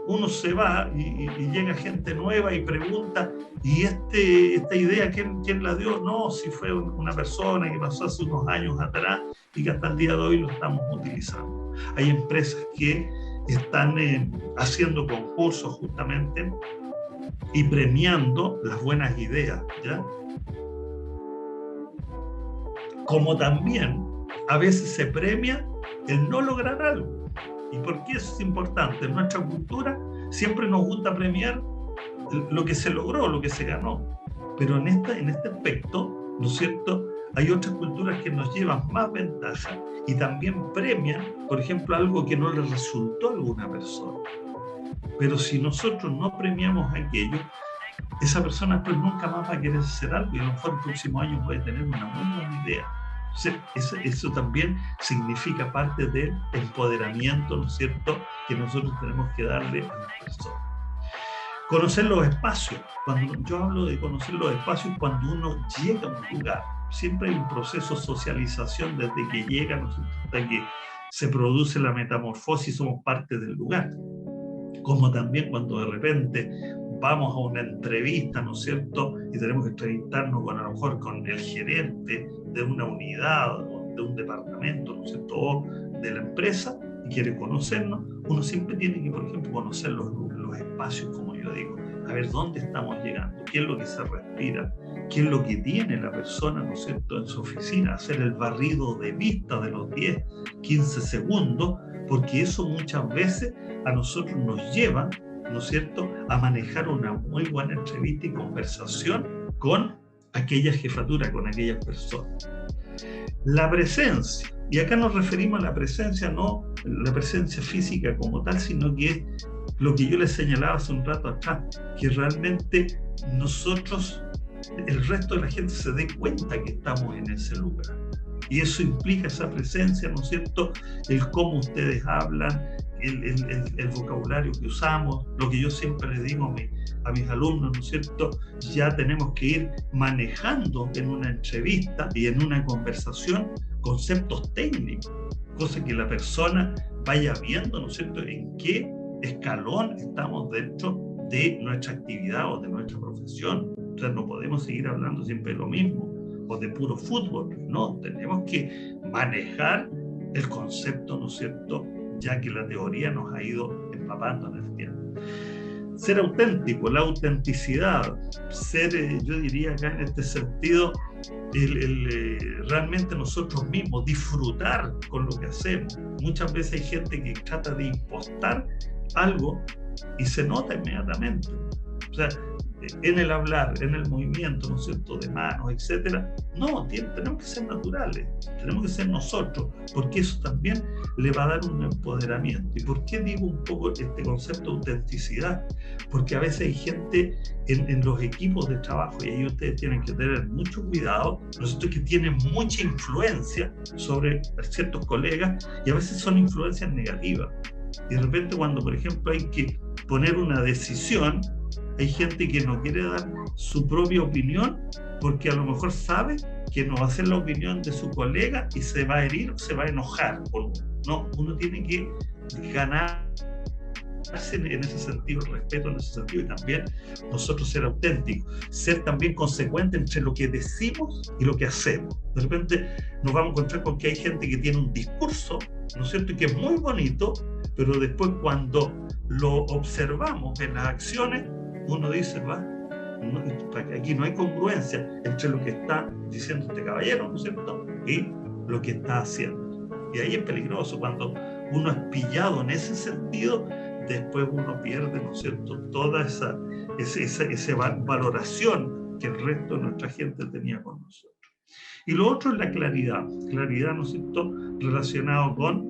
uno se va y llega gente nueva y pregunta, ¿y esta idea quién la dio? No, si fue una persona que pasó hace unos años atrás y que hasta el día de hoy lo estamos utilizando. Hay empresas que están haciendo concursos justamente y premiando las buenas ideas, ¿ya? Como también a veces se premia el no lograr algo. ¿Y por qué eso es importante? En nuestra cultura siempre nos gusta premiar lo que se logró, lo que se ganó. Pero en este aspecto, ¿no es cierto?, hay otras culturas que nos llevan más ventaja y también premian, por ejemplo, algo que no le resultó a alguna persona. Pero si nosotros no premiamos aquello, esa persona pues nunca más va a querer hacer algo y a lo mejor el próximo año puede tener una muy buena idea. Eso también significa parte del empoderamiento, ¿no es cierto?, que nosotros tenemos que darle a las personas. Conocer los espacios. Cuando yo hablo de conocer los espacios, cuando uno llega a un lugar, siempre hay un proceso de socialización desde que llega, ¿no es cierto?, hasta que se produce la metamorfosis, somos parte del lugar. Como también cuando de repente vamos a una entrevista, ¿no es cierto?, y tenemos que entrevistarnos a lo mejor con el gerente de una unidad o de un departamento, ¿no es cierto?, o de la empresa, y quiere conocernos, uno siempre tiene que, por ejemplo, conocer los espacios, como yo digo, a ver dónde estamos llegando, qué es lo que se respira, qué es lo que tiene la persona, ¿no es cierto?, en su oficina, hacer el barrido de vista de los 10, 15 segundos, porque eso muchas veces a nosotros nos lleva, ¿no es cierto?, a manejar una muy buena entrevista y conversación con aquella jefatura, con aquellas personas. La presencia, y acá nos referimos a la presencia, no la presencia física como tal, sino que es lo que yo les señalaba hace un rato atrás, que realmente nosotros, el resto de la gente se dé cuenta que estamos en ese lugar. Y eso implica esa presencia, ¿no es cierto?, el cómo ustedes hablan, el vocabulario que usamos, lo que yo siempre les digo a mis alumnos, ¿no es cierto?, ya tenemos que ir manejando en una entrevista y en una conversación conceptos técnicos, cosa que la persona vaya viendo, ¿no es cierto?, en qué escalón estamos dentro de nuestra actividad o de nuestra profesión. O sea, no podemos seguir hablando siempre de lo mismo o de puro fútbol, no, tenemos que manejar el concepto, ¿no es cierto?, ya que la teoría nos ha ido empapando en el tiempo. Ser auténtico, la autenticidad, ser, yo diría acá en este sentido, realmente nosotros mismos, disfrutar con lo que hacemos. Muchas veces hay gente que trata de impostar algo y se nota inmediatamente. O sea, en el hablar, en el movimiento, ¿no es cierto?, de manos, etcétera. No, tenemos que ser naturales, tenemos que ser nosotros, porque eso también le va a dar un empoderamiento. ¿Y por qué digo un poco este concepto de autenticidad? Porque a veces hay gente en los equipos de trabajo, y ahí ustedes tienen que tener mucho cuidado, nosotros que tienen mucha influencia sobre ciertos colegas, y a veces son influencias negativas. Y de repente cuando, por ejemplo, hay que poner una decisión, hay gente que no quiere dar su propia opinión porque a lo mejor sabe que no va a ser la opinión de su colega y se va a herir o se va a enojar. No, uno tiene que ganar en ese sentido, el respeto en ese sentido, y también nosotros ser auténticos, ser también consecuentes entre lo que decimos y lo que hacemos. De repente nos vamos a encontrar con que hay gente que tiene un discurso, ¿no es cierto?, y que es muy bonito, pero después cuando lo observamos en las acciones, uno dice, no, aquí no hay congruencia entre lo que está diciendo este caballero, ¿no es cierto?, y lo que está haciendo. Y ahí es peligroso, cuando uno es pillado en ese sentido, después uno pierde, ¿no es cierto?, toda esa valoración que el resto de nuestra gente tenía con nosotros. Y lo otro es la claridad, ¿no es cierto?, relacionado con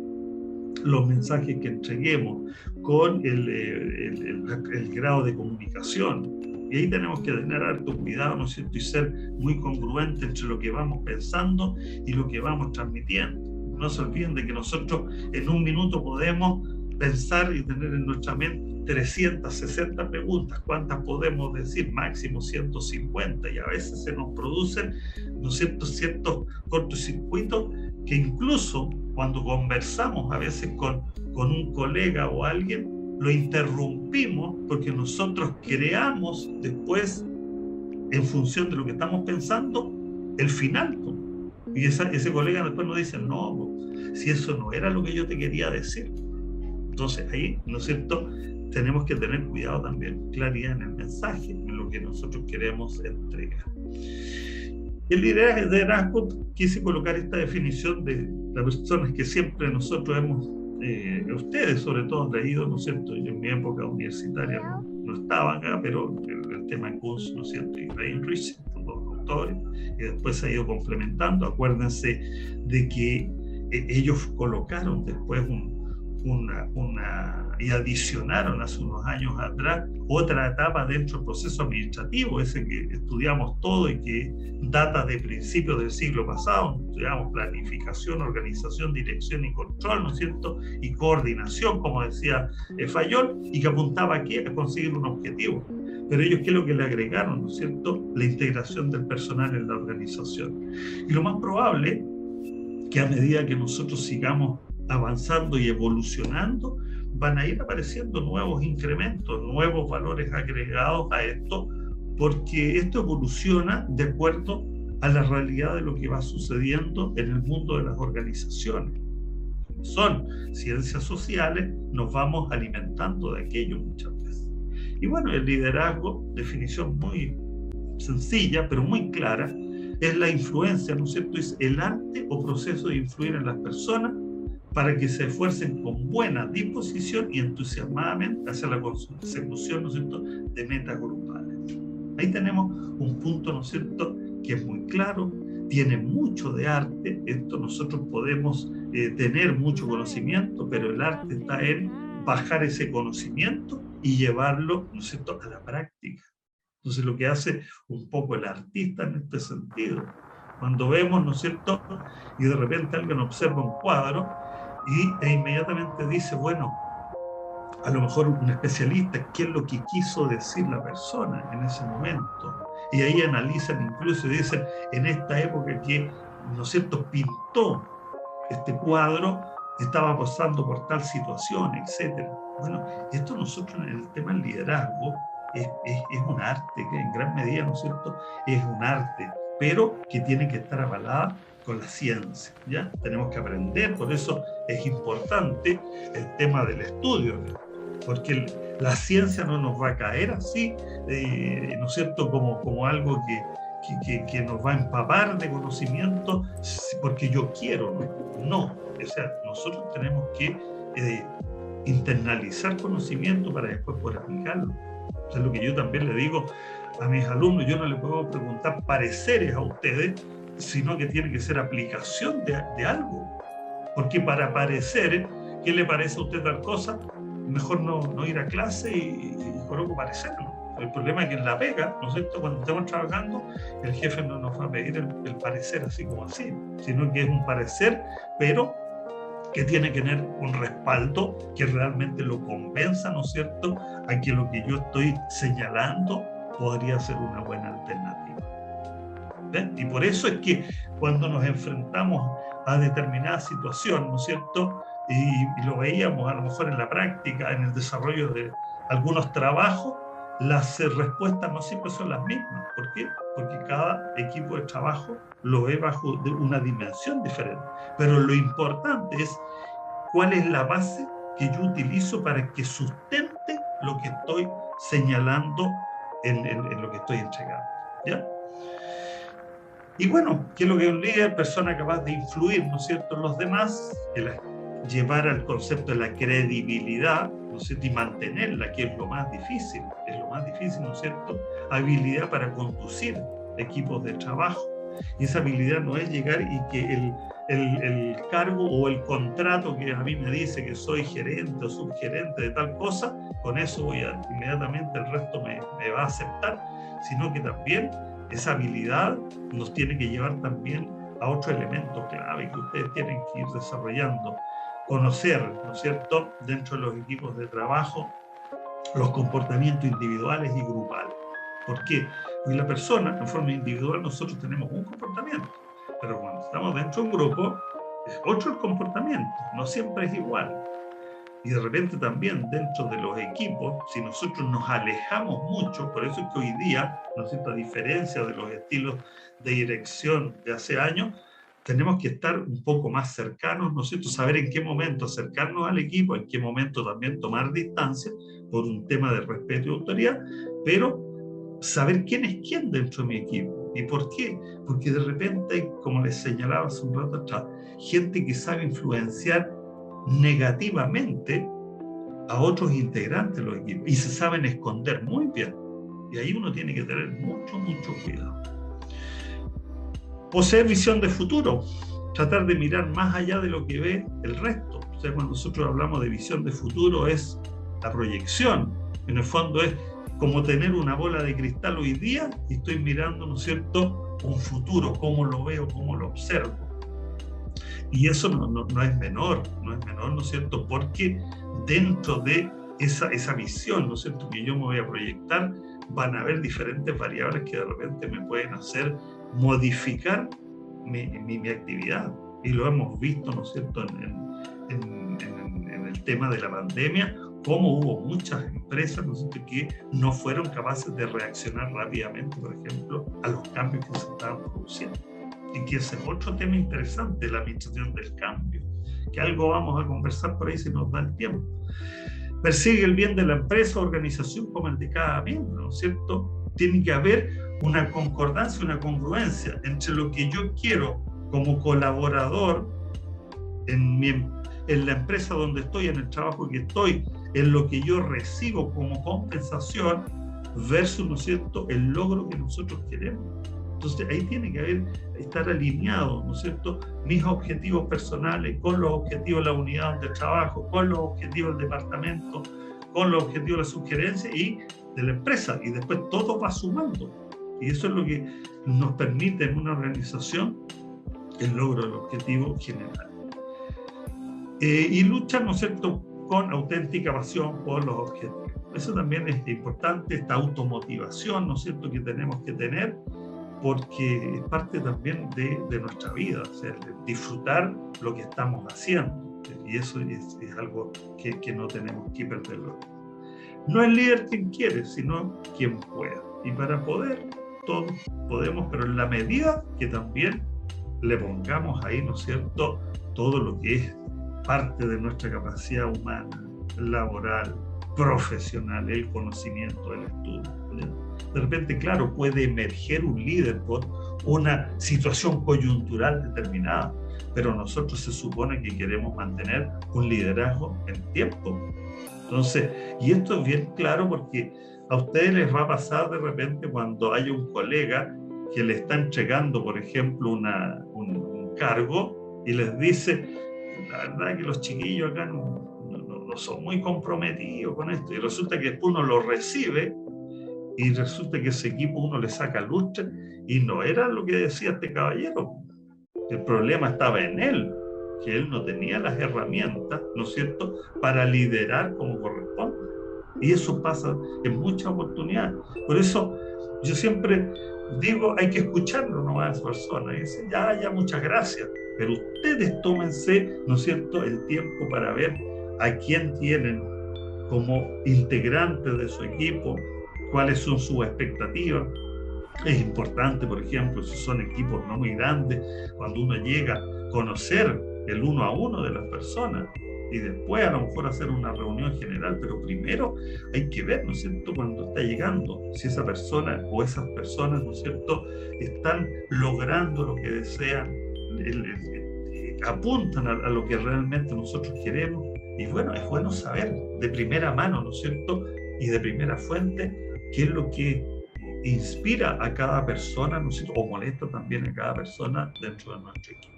los mensajes que entreguemos, con el grado de comunicación. Y ahí tenemos que tener harto cuidado, ¿no es cierto?, y ser muy congruentes entre lo que vamos pensando y lo que vamos transmitiendo. No se olviden de que nosotros en un minuto podemos pensar y tener en nuestra mente 360 preguntas. ¿Cuántas podemos decir? Máximo 150, y a veces se nos producen, ¿no es cierto?, ciertos cortocircuitos que incluso cuando conversamos a veces con un colega o alguien, lo interrumpimos porque nosotros creamos después, en función de lo que estamos pensando, el final. Y ese colega después nos dice, no, si eso no era lo que yo te quería decir. Entonces ahí, ¿no es cierto?, tenemos que tener cuidado también, claridad en el mensaje, en lo que nosotros queremos entregar. El liderazgo, quise colocar esta definición de las personas que siempre nosotros hemos, ustedes sobre todo han leído, ¿no es cierto?, yo en mi época universitaria no estaba acá, pero el tema en curso, ¿no es cierto?, y Heinrich, los autores, y después se ha ido complementando. Acuérdense de que ellos colocaron después y adicionaron hace unos años atrás otra etapa dentro del proceso administrativo, ese que estudiamos todo y que data de principios del siglo pasado. Estudiamos planificación, organización, dirección y control, ¿no es cierto?, y coordinación, como decía Fayol, y que apuntaba aquí a conseguir un objetivo. Pero ellos, ¿qué es lo que le agregaron, ¿no es cierto?, la integración del personal en la organización. Y lo más probable que a medida que nosotros sigamos avanzando y evolucionando, van a ir apareciendo nuevos incrementos, nuevos valores agregados a esto, porque esto evoluciona de acuerdo a la realidad de lo que va sucediendo en el mundo de las organizaciones. Son ciencias sociales, nos vamos alimentando de aquello muchas veces. Y bueno, el liderazgo, definición muy sencilla, pero muy clara, es la influencia, ¿no es cierto?, es el arte o proceso de influir en las personas para que se esfuercen con buena disposición y entusiasmadamente hacia la consecución, ¿no es cierto?, de metas grupales. Ahí tenemos un punto, ¿no es cierto?, que es muy claro, tiene mucho de arte. Esto nosotros podemos tener mucho conocimiento, pero el arte está en bajar ese conocimiento y llevarlo, ¿no es cierto?, a la práctica. Entonces, lo que hace un poco el artista en este sentido, cuando vemos, ¿no es cierto?, y de repente alguien observa un cuadro e inmediatamente dice, bueno, a lo mejor un especialista, ¿qué es lo que quiso decir la persona en ese momento? Y ahí analizan incluso y dicen, en esta época que, ¿no es cierto?, pintó este cuadro, estaba pasando por tal situación, etc. Bueno, esto nosotros en el tema del liderazgo es un arte, que en gran medida, ¿no es cierto?, es un arte, pero que tiene que estar avalada con la ciencia, ¿ya? Tenemos que aprender, por eso es importante el tema del estudio, porque la ciencia no nos va a caer así, ¿no es cierto?, como algo que nos va a empapar de conocimiento porque yo quiero, no. O sea, nosotros tenemos que internalizar conocimiento para después poder aplicarlo. O sea, lo que yo también le digo a mis alumnos, yo no les puedo preguntar pareceres a ustedes, sino que tiene que ser aplicación de algo. Porque para parecer, ¿qué le parece a usted tal cosa? Mejor no ir a clase y coloco parecerlo. El problema es que en la pega, ¿no es cierto?, cuando estamos trabajando, el jefe no nos va a pedir el parecer así como así, sino que es un parecer, pero que tiene que tener un respaldo que realmente lo convenza, ¿no es cierto?, a que lo que yo estoy señalando podría ser una buena alternativa. ¿Ven? Y por eso es que cuando nos enfrentamos a determinada situación, ¿no es cierto?, y lo veíamos a lo mejor en la práctica, en el desarrollo de algunos trabajos, las respuestas no siempre son las mismas. ¿Por qué? Porque cada equipo de trabajo lo ve bajo de una dimensión diferente. Pero lo importante es cuál es la base que yo utilizo para que sustente lo que estoy señalando en lo que estoy entregando, ¿ya? Y bueno, ¿qué es lo que es un líder? Persona capaz de influir, ¿no es cierto?, en los demás, llevar al concepto de la credibilidad, ¿no es cierto?, y mantenerla, que es lo más difícil, ¿no es cierto?, habilidad para conducir equipos de trabajo. Y esa habilidad no es llegar y que el cargo o el contrato que a mí me dice que soy gerente o subgerente de tal cosa, con eso voy a inmediatamente el resto me va a aceptar, sino que también esa habilidad nos tiene que llevar también a otro elemento clave que ustedes tienen que ir desarrollando. Conocer, ¿no es cierto?, dentro de los equipos de trabajo, los comportamientos individuales y grupales. ¿Por qué? Porque la persona, en forma individual, nosotros tenemos un comportamiento, pero cuando estamos dentro de un grupo, es otro el comportamiento, no siempre es igual. Y de repente también dentro de los equipos, si nosotros nos alejamos mucho, por eso es que hoy día, ¿no es cierto?, a diferencia de los estilos de dirección de hace años, tenemos que estar un poco más cercanos, ¿no es cierto?, saber en qué momento acercarnos al equipo, en qué momento también tomar distancia por un tema de respeto y autoridad, pero saber quién es quién dentro de mi equipo. ¿Y por qué? Porque de repente hay, como les señalaba hace un rato atrás, gente que sabe influenciar negativamente a otros integrantes de los equipos y se saben esconder muy bien. Y ahí uno tiene que tener mucho cuidado. Poseer visión de futuro, tratar de mirar más allá de lo que ve el resto. O sea, cuando nosotros hablamos de visión de futuro es la proyección. En el fondo es como tener una bola de cristal hoy día y estoy mirando, ¿no es cierto?, un futuro, cómo lo veo, cómo lo observo. Y eso no es menor, ¿no es cierto?, porque dentro de esa visión, ¿no es cierto?, que yo me voy a proyectar, van a haber diferentes variables que de repente me pueden hacer modificar mi actividad. Y lo hemos visto, ¿no es cierto?, en el tema de la pandemia, cómo hubo muchas empresas, ¿no es cierto?, que no fueron capaces de reaccionar rápidamente, por ejemplo, a los cambios que se estaban produciendo. Y que ese es otro tema interesante, la administración del cambio, que algo vamos a conversar por ahí si nos da el tiempo. Persigue el bien de la empresa o organización como el de cada miembro, ¿no es cierto? Tiene que haber una concordancia, una congruencia entre lo que yo quiero como colaborador en la empresa donde estoy, en el trabajo que estoy, en lo que yo recibo como compensación versus, ¿no es cierto?, el logro que nosotros queremos. Entonces ahí tiene que estar alineado, ¿no es cierto?, mis objetivos personales con los objetivos de la unidad donde trabajo, con los objetivos del departamento, con los objetivos de la sugerencia y de la empresa, y después todo va sumando. Y eso es lo que nos permite en una organización el logro del objetivo general. Y lucha, ¿no es cierto?, con auténtica pasión por los objetivos. Eso también es importante, esta automotivación, ¿no es cierto?, que tenemos que tener, porque es parte también de nuestra vida, o sea, disfrutar lo que estamos haciendo. Y eso es algo que no tenemos que perderlo. No es líder quien quiere, sino quien puede. Y para poder, todos podemos, pero en la medida que también le pongamos ahí, ¿no es cierto?, todo lo que es parte de nuestra capacidad humana, laboral, profesional, el conocimiento, el estudio, ¿verdad? De repente, claro, puede emerger un líder por una situación coyuntural determinada, pero nosotros se supone que queremos mantener un liderazgo en tiempo. Entonces, y esto es bien claro porque a ustedes les va a pasar de repente cuando haya un colega que le está entregando, por ejemplo, un cargo y les dice, la verdad que los chiquillos acá no son muy comprometidos con esto, y resulta que después uno lo recibe y resulta que ese equipo uno le saca lustre y no era lo que decía este caballero. El problema estaba en él, que él no tenía las herramientas, ¿no es cierto?, para liderar como corresponde. Y eso pasa en muchas oportunidades. Por eso yo siempre digo, hay que escucharlo nomás a esa persona. Y dice, ya, muchas gracias. pero ustedes tómense, ¿no es cierto?, el tiempo para ver a quién tienen como integrante de su equipo, cuáles son sus expectativas. Es importante, por ejemplo, si son equipos no muy grandes, cuando uno llega a conocer el uno a uno de las personas y después a lo mejor hacer una reunión general, pero primero hay que ver, ¿no es cierto?, cuando está llegando, si esa persona o esas personas, ¿no es cierto?, están logrando lo que desean, apuntan a lo que realmente nosotros queremos. Y bueno, es bueno saber de primera mano, ¿no es cierto?, y de primera fuente qué es lo que inspira a cada persona, ¿no es cierto?, o molesta también a cada persona dentro de nuestro equipo.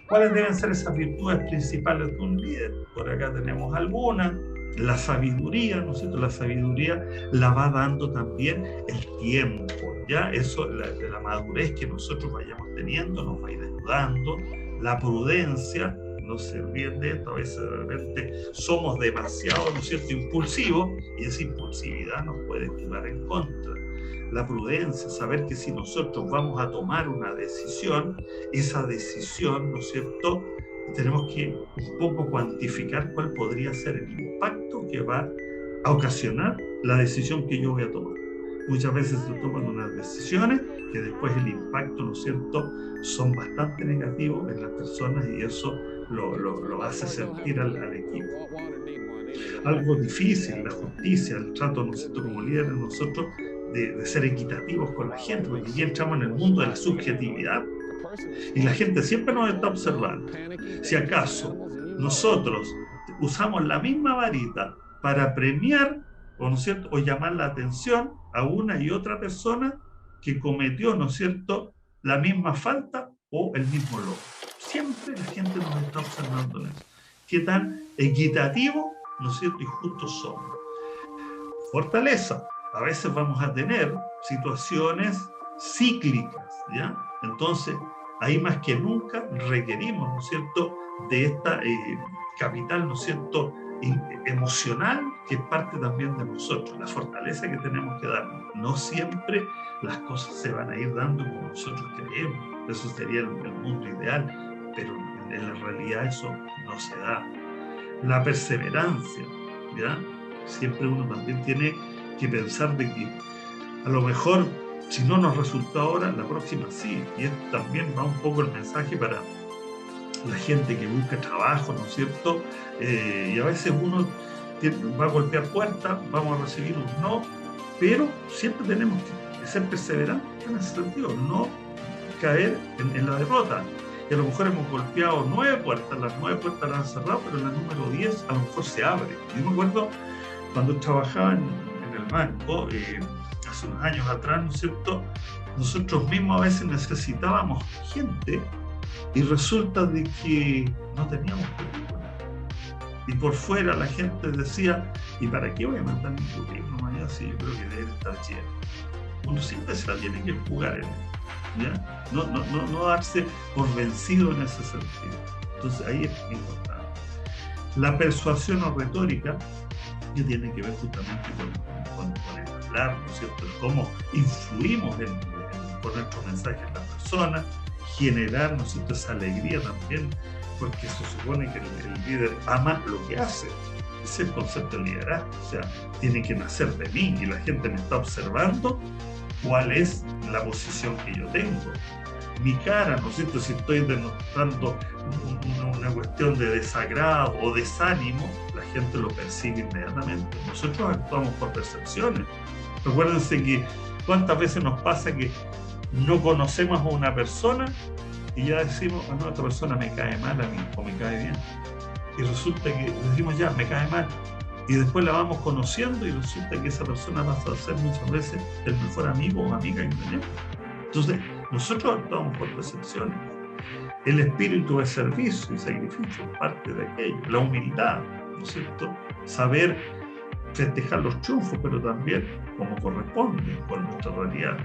¿Cuáles deben ser esas virtudes principales de un líder? Por acá tenemos algunas. La sabiduría, ¿no es cierto? La sabiduría la va dando también el tiempo, ¿ya? Eso, la madurez que nosotros vayamos teniendo nos va a ir ayudando. La prudencia, no se olviden de esto, a veces de repente somos demasiado, ¿no es cierto?, impulsivos, y esa impulsividad nos puede jugar en contra. La prudencia, saber que si nosotros vamos a tomar una decisión, esa decisión, ¿no es cierto?, tenemos que un poco cuantificar cuál podría ser el impacto que va a ocasionar la decisión que yo voy a tomar. Muchas veces se toman unas decisiones que después el impacto, ¿no es cierto?, son bastante negativos en las personas, y eso lo hace sentir al equipo. Algo difícil, la justicia, el trato, ¿no es cierto?, como líderes nosotros, de ser equitativos con la gente, porque aquí entramos en el mundo de la subjetividad y la gente siempre nos está observando. Si acaso nosotros usamos la misma varita para premiar, ¿no es cierto?, o llamar la atención a una y otra persona que cometió, ¿no es cierto?, la misma falta o el mismo logro. Siempre la gente nos está observando en eso. Qué tan equitativo, ¿no es cierto?, y justos somos. Fortaleza. A veces vamos a tener situaciones cíclicas, ¿ya? Entonces, ahí más que nunca requerimos, ¿no es cierto?, de esta capital, ¿no es cierto?, emocional, que es parte también de nosotros, la fortaleza que tenemos que darnos. No siempre las cosas se van a ir dando como nosotros queremos, eso sería el mundo ideal, pero en la realidad eso no se da. La perseverancia, ¿ya? Siempre uno también tiene que pensar de que a lo mejor si no nos resultó ahora, la próxima sí, y esto también va un poco el mensaje para la gente que busca trabajo, ¿no es cierto? Y a veces uno va a golpear puertas, vamos a recibir un no, pero siempre tenemos que ser perseverantes en ese sentido, no caer en la derrota. Y a lo mejor hemos golpeado 9 puertas, las 9 puertas las han cerrado, pero la número 10 a lo mejor se abre. Yo me acuerdo cuando trabajaba en el banco, hace unos años atrás, ¿no es cierto?, nosotros mismos a veces necesitábamos gente y resulta de que no teníamos currículum. Y por fuera la gente decía, ¿y para qué voy a mandar mi currículum allá si yo creo que debe estar lleno? Uno siempre se la tiene que jugar en él, ¿ya? No darse por vencido en ese sentido. Entonces ahí es importante. La persuasión o retórica, que tiene que ver justamente con el hablar, ¿no es cierto?, cómo influimos con nuestros mensajes en las personas, generar, ¿no es cierto?, esa alegría también, porque se supone que el líder ama lo que hace. Ese es el concepto de liderazgo, o sea, tiene que nacer de mí y la gente me está observando cuál es la posición que yo tengo. Mi cara, ¿no es cierto?, si estoy demostrando una cuestión de desagrado o desánimo, la gente lo percibe inmediatamente. Nosotros actuamos por percepciones. Recuérdense que cuántas veces nos pasa que no conocemos a una persona y ya decimos, no, esta persona me cae mal a mí o me cae bien. Y resulta que decimos, ya, me cae mal. Y después la vamos conociendo y resulta que esa persona pasa a ser muchas veces el mejor amigo o amiga que tenemos. Entonces, nosotros actuamos por percepciones. El espíritu de servicio y sacrificio es parte de aquello. La humildad, ¿no es cierto? Saber festejar los triunfos, pero también como corresponde con nuestra realidad.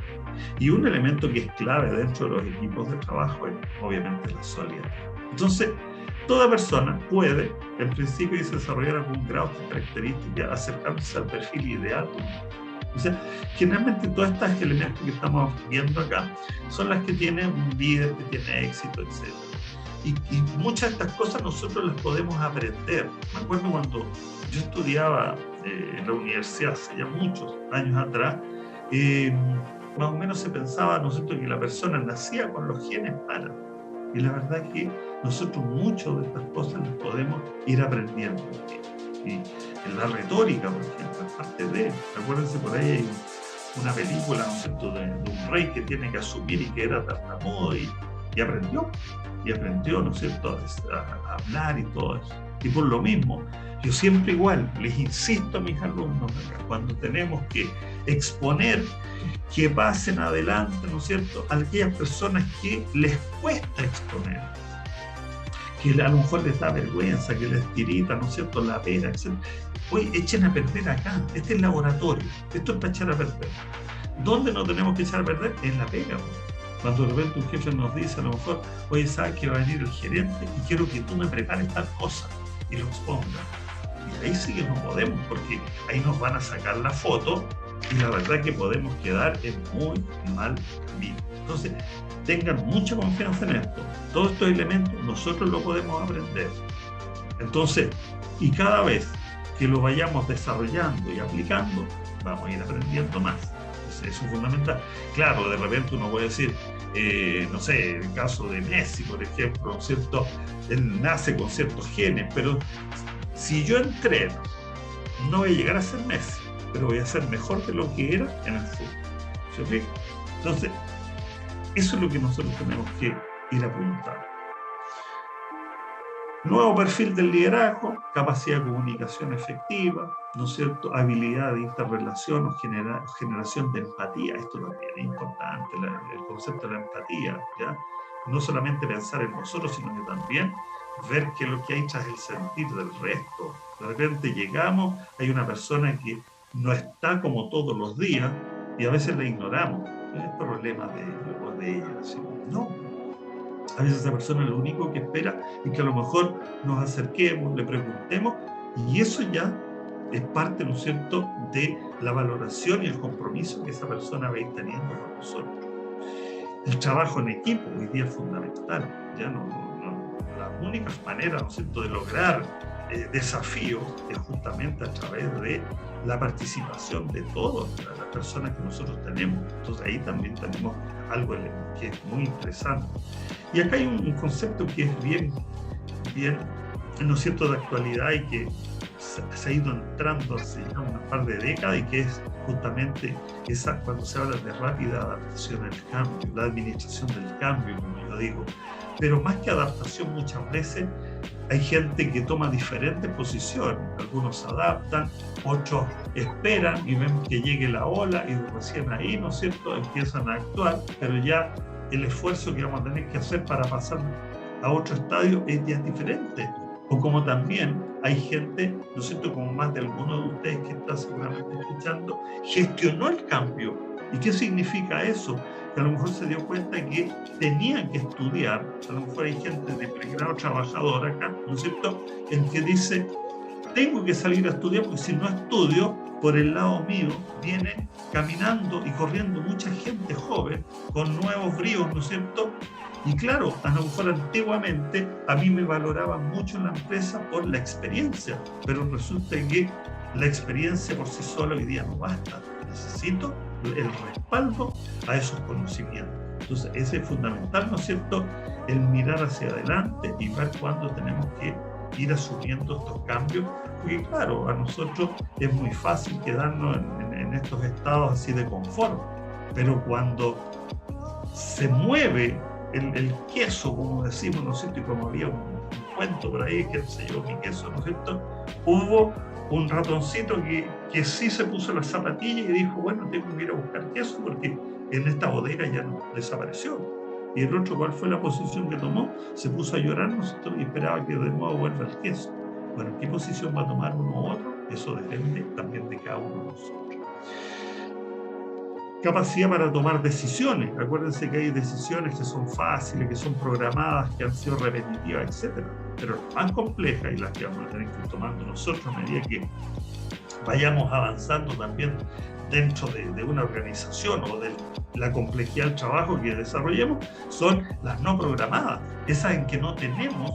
Y un elemento que es clave dentro de los equipos de trabajo es obviamente la solidaridad. Entonces, toda persona puede, en principio, desarrollar algún grado de característica acercándose al perfil ideal. O sea, generalmente todas estas elementos que estamos viendo acá son las que tienen un líder que tiene éxito, etc. Y muchas de estas cosas nosotros las podemos aprender. Me acuerdo cuando yo estudiaba en la universidad, hace ya muchos años atrás, más o menos se pensaba, ¿no es cierto?, que la persona nacía con los genes para. Y la verdad es que nosotros muchas de estas cosas las podemos ir aprendiendo. Y en la retórica, por ejemplo, es parte de, acuérdense, por ahí hay una película, ¿no es cierto?, de un rey que tiene que asumir y que era tartamudo y aprendió, ¿no es cierto?, a hablar y todo eso. Y por lo mismo, yo siempre igual les insisto a mis alumnos acá, cuando tenemos que exponer, que pasen adelante, ¿no es cierto?, a aquellas personas que les cuesta exponer, que a lo mejor les da vergüenza, que les tirita, ¿no es cierto?, la pena, etc. Oye, echen a perder acá, este es laboratorio, esto es para echar a perder. ¿Dónde no tenemos que echar a perder? En la pega. Cuando de repente un jefe nos dice a lo mejor, oye, ¿sabes que va a venir el gerente y quiero que tú me prepares tal cosa y lo expongas? Y ahí sí que no podemos, porque ahí nos van a sacar la foto y la verdad que podemos quedar en muy mal visto. Entonces, tengan mucha confianza en esto. Todos estos elementos nosotros lo podemos aprender. Entonces, y cada vez que lo vayamos desarrollando y aplicando, vamos a ir aprendiendo más. Entonces, eso es fundamental. Claro, de repente uno puede decir, no sé, el caso de Messi, por ejemplo, ¿no es cierto?, él nace con ciertos genes, pero si yo entreno, no voy a llegar a ser Messi, pero voy a ser mejor de lo que era en el fútbol. ¿Sí? Entonces, eso es lo que nosotros tenemos que ir apuntando. Nuevo perfil del liderazgo, capacidad de comunicación efectiva, ¿no es cierto?, habilidad de interrelación o generación de empatía. Esto también es importante, el concepto de la empatía, ¿ya? No solamente pensar en nosotros, sino que también ver qué es lo que hay tras el sentir del resto. De repente llegamos, hay una persona que no está como todos los días y a veces la ignoramos. No es problema de él o de ella, ¿sí? No. A veces esa persona lo único que espera es que a lo mejor nos acerquemos, le preguntemos, y eso ya es parte, ¿no es cierto?, de la valoración y el compromiso que esa persona va a ir teniendo con nosotros. El trabajo en equipo hoy día es fundamental. Ya la única manera, ¿no es cierto?, de lograr desafíos es justamente a través de la participación de todas las personas que nosotros tenemos. Entonces ahí también tenemos algo que es muy interesante. Y acá hay un concepto que es bien, ¿no es cierto?, de actualidad y que se ha ido entrando hace ya un par de décadas y que es justamente esa, cuando se habla de rápida adaptación al cambio, la administración del cambio, como yo digo. Pero más que adaptación, muchas veces hay gente que toma diferentes posiciones. Algunos se adaptan, otros esperan y ven que llegue la ola y recién ahí, ¿no es cierto?, empiezan a actuar, pero ya el esfuerzo que vamos a tener que hacer para pasar a otro estadio es ya diferente. O como también hay gente, ¿no es cierto?, como más de alguno de ustedes que está seguramente escuchando, gestionó el cambio. ¿Y qué significa eso? Que a lo mejor se dio cuenta que tenían que estudiar. A lo mejor hay gente de pregrado trabajador acá, ¿no es cierto?, en que dice, tengo que salir a estudiar porque si no estudio, por el lado mío viene caminando y corriendo mucha gente joven con nuevos bríos, ¿no es cierto? Y claro, a lo mejor antiguamente a mí me valoraban mucho en la empresa por la experiencia, pero resulta que la experiencia por sí sola hoy día no basta. Necesito el respaldo a esos conocimientos. Entonces, ese es fundamental, ¿no es cierto?, el mirar hacia adelante y ver cuándo tenemos que ir asumiendo estos cambios, porque claro, a nosotros es muy fácil quedarnos en estos estados así de confort, pero cuando se mueve el queso, como decimos, ¿no es cierto?, y como había un cuento por ahí que se llevó mi queso, ¿no es cierto?, hubo un ratoncito que sí se puso las zapatillas y dijo, bueno, tengo que ir a buscar queso porque en esta bodega ya no desapareció. Y el otro, ¿cuál fue la posición que tomó? Se puso a llorar, ¿no es cierto?, y esperaba que de nuevo vuelva el queso. Bueno, ¿qué posición va a tomar uno u otro? Eso depende también de cada uno de nosotros. Capacidad para tomar decisiones. Acuérdense que hay decisiones que son fáciles, que son programadas, que han sido repetitivas, etc. Pero las más complejas y las que vamos a tener que ir tomando nosotros a medida que vayamos avanzando también dentro de una organización o de la complejidad del trabajo que desarrollemos, son las no programadas, esas en que no tenemos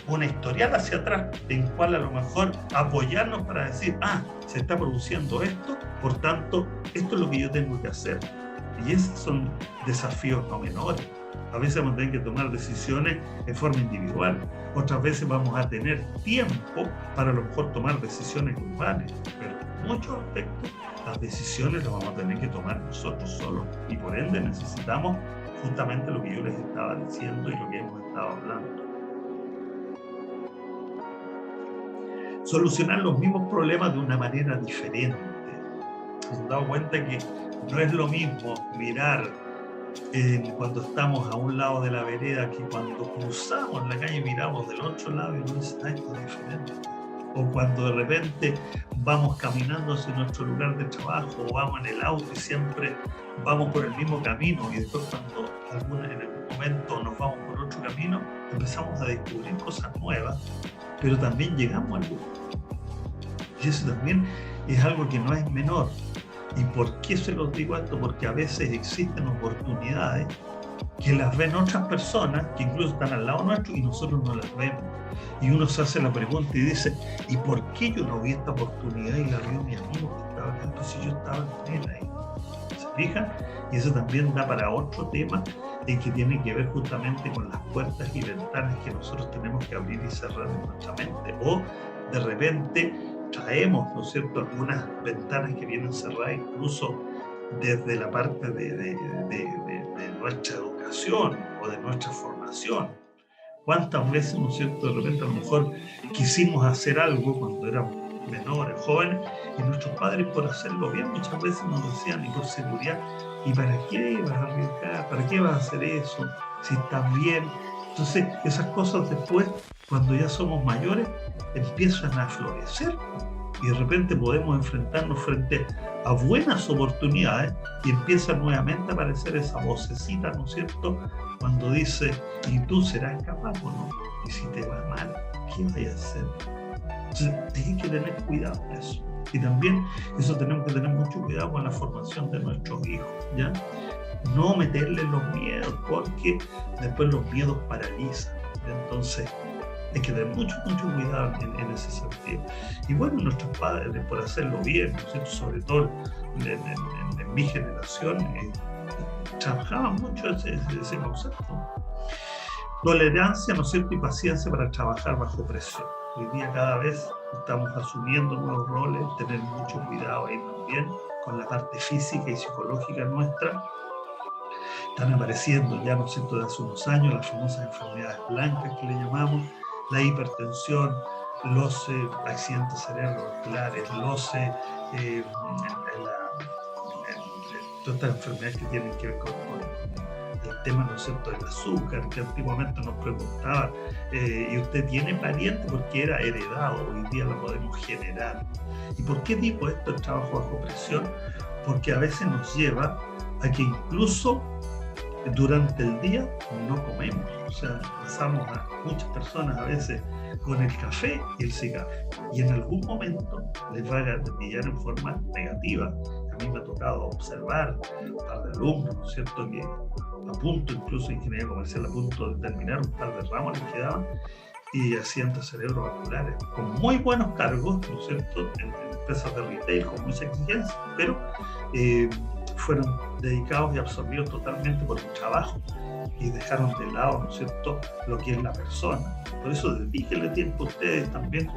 una historial hacia atrás en cual a lo mejor apoyarnos para decir, se está produciendo esto, por tanto, esto es lo que yo tengo que hacer. Y esos son desafíos no menores. A veces vamos a tener que tomar decisiones en forma individual, otras veces vamos a tener tiempo para a lo mejor tomar decisiones globales, pero en muchos aspectos las decisiones las vamos a tener que tomar nosotros solos y por ende necesitamos justamente lo que yo les estaba diciendo y lo que hemos estado hablando. Solucionar los mismos problemas de una manera diferente. Nos hemos dado cuenta que no es lo mismo mirar cuando estamos a un lado de la vereda que cuando cruzamos la calle y miramos del otro lado y nos dicen, esto es diferente. O cuando de repente vamos caminando hacia nuestro lugar de trabajo o vamos en el auto y siempre vamos por el mismo camino y después cuando en algún momento nos vamos por otro camino empezamos a descubrir cosas nuevas, pero también llegamos al lugar. Y eso también es algo que no es menor. ¿Y por qué se los digo esto? Porque a veces existen oportunidades que las ven otras personas que incluso están al lado nuestro y nosotros no las vemos. Y uno se hace la pregunta y dice, ¿y por qué yo no vi esta oportunidad y la vio mi amigo que estaba acá? Entonces yo estaba con él ahí. ¿Se fijan? Y eso también da para otro tema que tiene que ver justamente con las puertas y ventanas que nosotros tenemos que abrir y cerrar en nuestra mente. O de repente traemos, ¿no es cierto?, algunas ventanas que vienen cerradas incluso desde la parte de nuestra educación o de nuestra formación. ¿Cuántas veces, ¿no es cierto?, de repente a lo mejor quisimos hacer algo cuando éramos menores, jóvenes, y nuestros padres por hacerlo bien muchas veces nos decían, y por seguridad, ¿y para qué vas a arriesgar? ¿Para qué vas a hacer eso? Si estás bien. Entonces, esas cosas después, cuando ya somos mayores, empiezan a florecer y de repente podemos enfrentarnos frente a buenas oportunidades y empieza nuevamente a aparecer esa vocecita, ¿no es cierto?, cuando dice, ¿y tú serás capaz o no? Y si te va mal, ¿qué vas a hacer? Entonces, tienes que tener cuidado con eso. Y también eso tenemos que tener mucho cuidado con la formación de nuestros hijos, ¿ya? No meterles los miedos, porque después los miedos paralizan. Entonces, hay que tener mucho cuidado en ese sentido. Y bueno, nuestros padres, por hacerlo bien, ¿no es cierto?, sobre todo en mi generación, trabajaban mucho ese concepto. Tolerancia, ¿no es cierto?, y paciencia para trabajar bajo presión. Hoy día cada vez estamos asumiendo nuevos roles, tener mucho cuidado ahí también con la parte física y psicológica nuestra. Están apareciendo ya, ¿no es cierto?, de hace unos años las famosas enfermedades blancas que le llamamos, la hipertensión, los accidentes cerebrovasculares, todas estas enfermedades que tienen que ver con el tema, ¿no es cierto?, del azúcar, que antiguamente nos preguntaban, ¿y usted tiene pariente? Porque era heredado, hoy día lo podemos generar. ¿Y por qué digo esto, el trabajo bajo presión? Porque a veces nos lleva a que incluso durante el día no comemos. O sea, pasamos a muchas personas a veces con el café y el cigarro. Y en algún momento les va a gatillar en forma negativa. A mí me ha tocado observar un par de alumnos, ¿no es cierto?, que a punto, incluso en ingeniería comercial, a punto de terminar un par de ramos les quedaban y accidentes cerebrovasculares con muy buenos cargos, ¿no es cierto?, en empresas de retail con mucha exigencia, pero fueron dedicados y absorbidos totalmente por el trabajo y dejaron de lado, ¿no es cierto?, lo que es la persona. Por eso dedíquenle tiempo a ustedes también,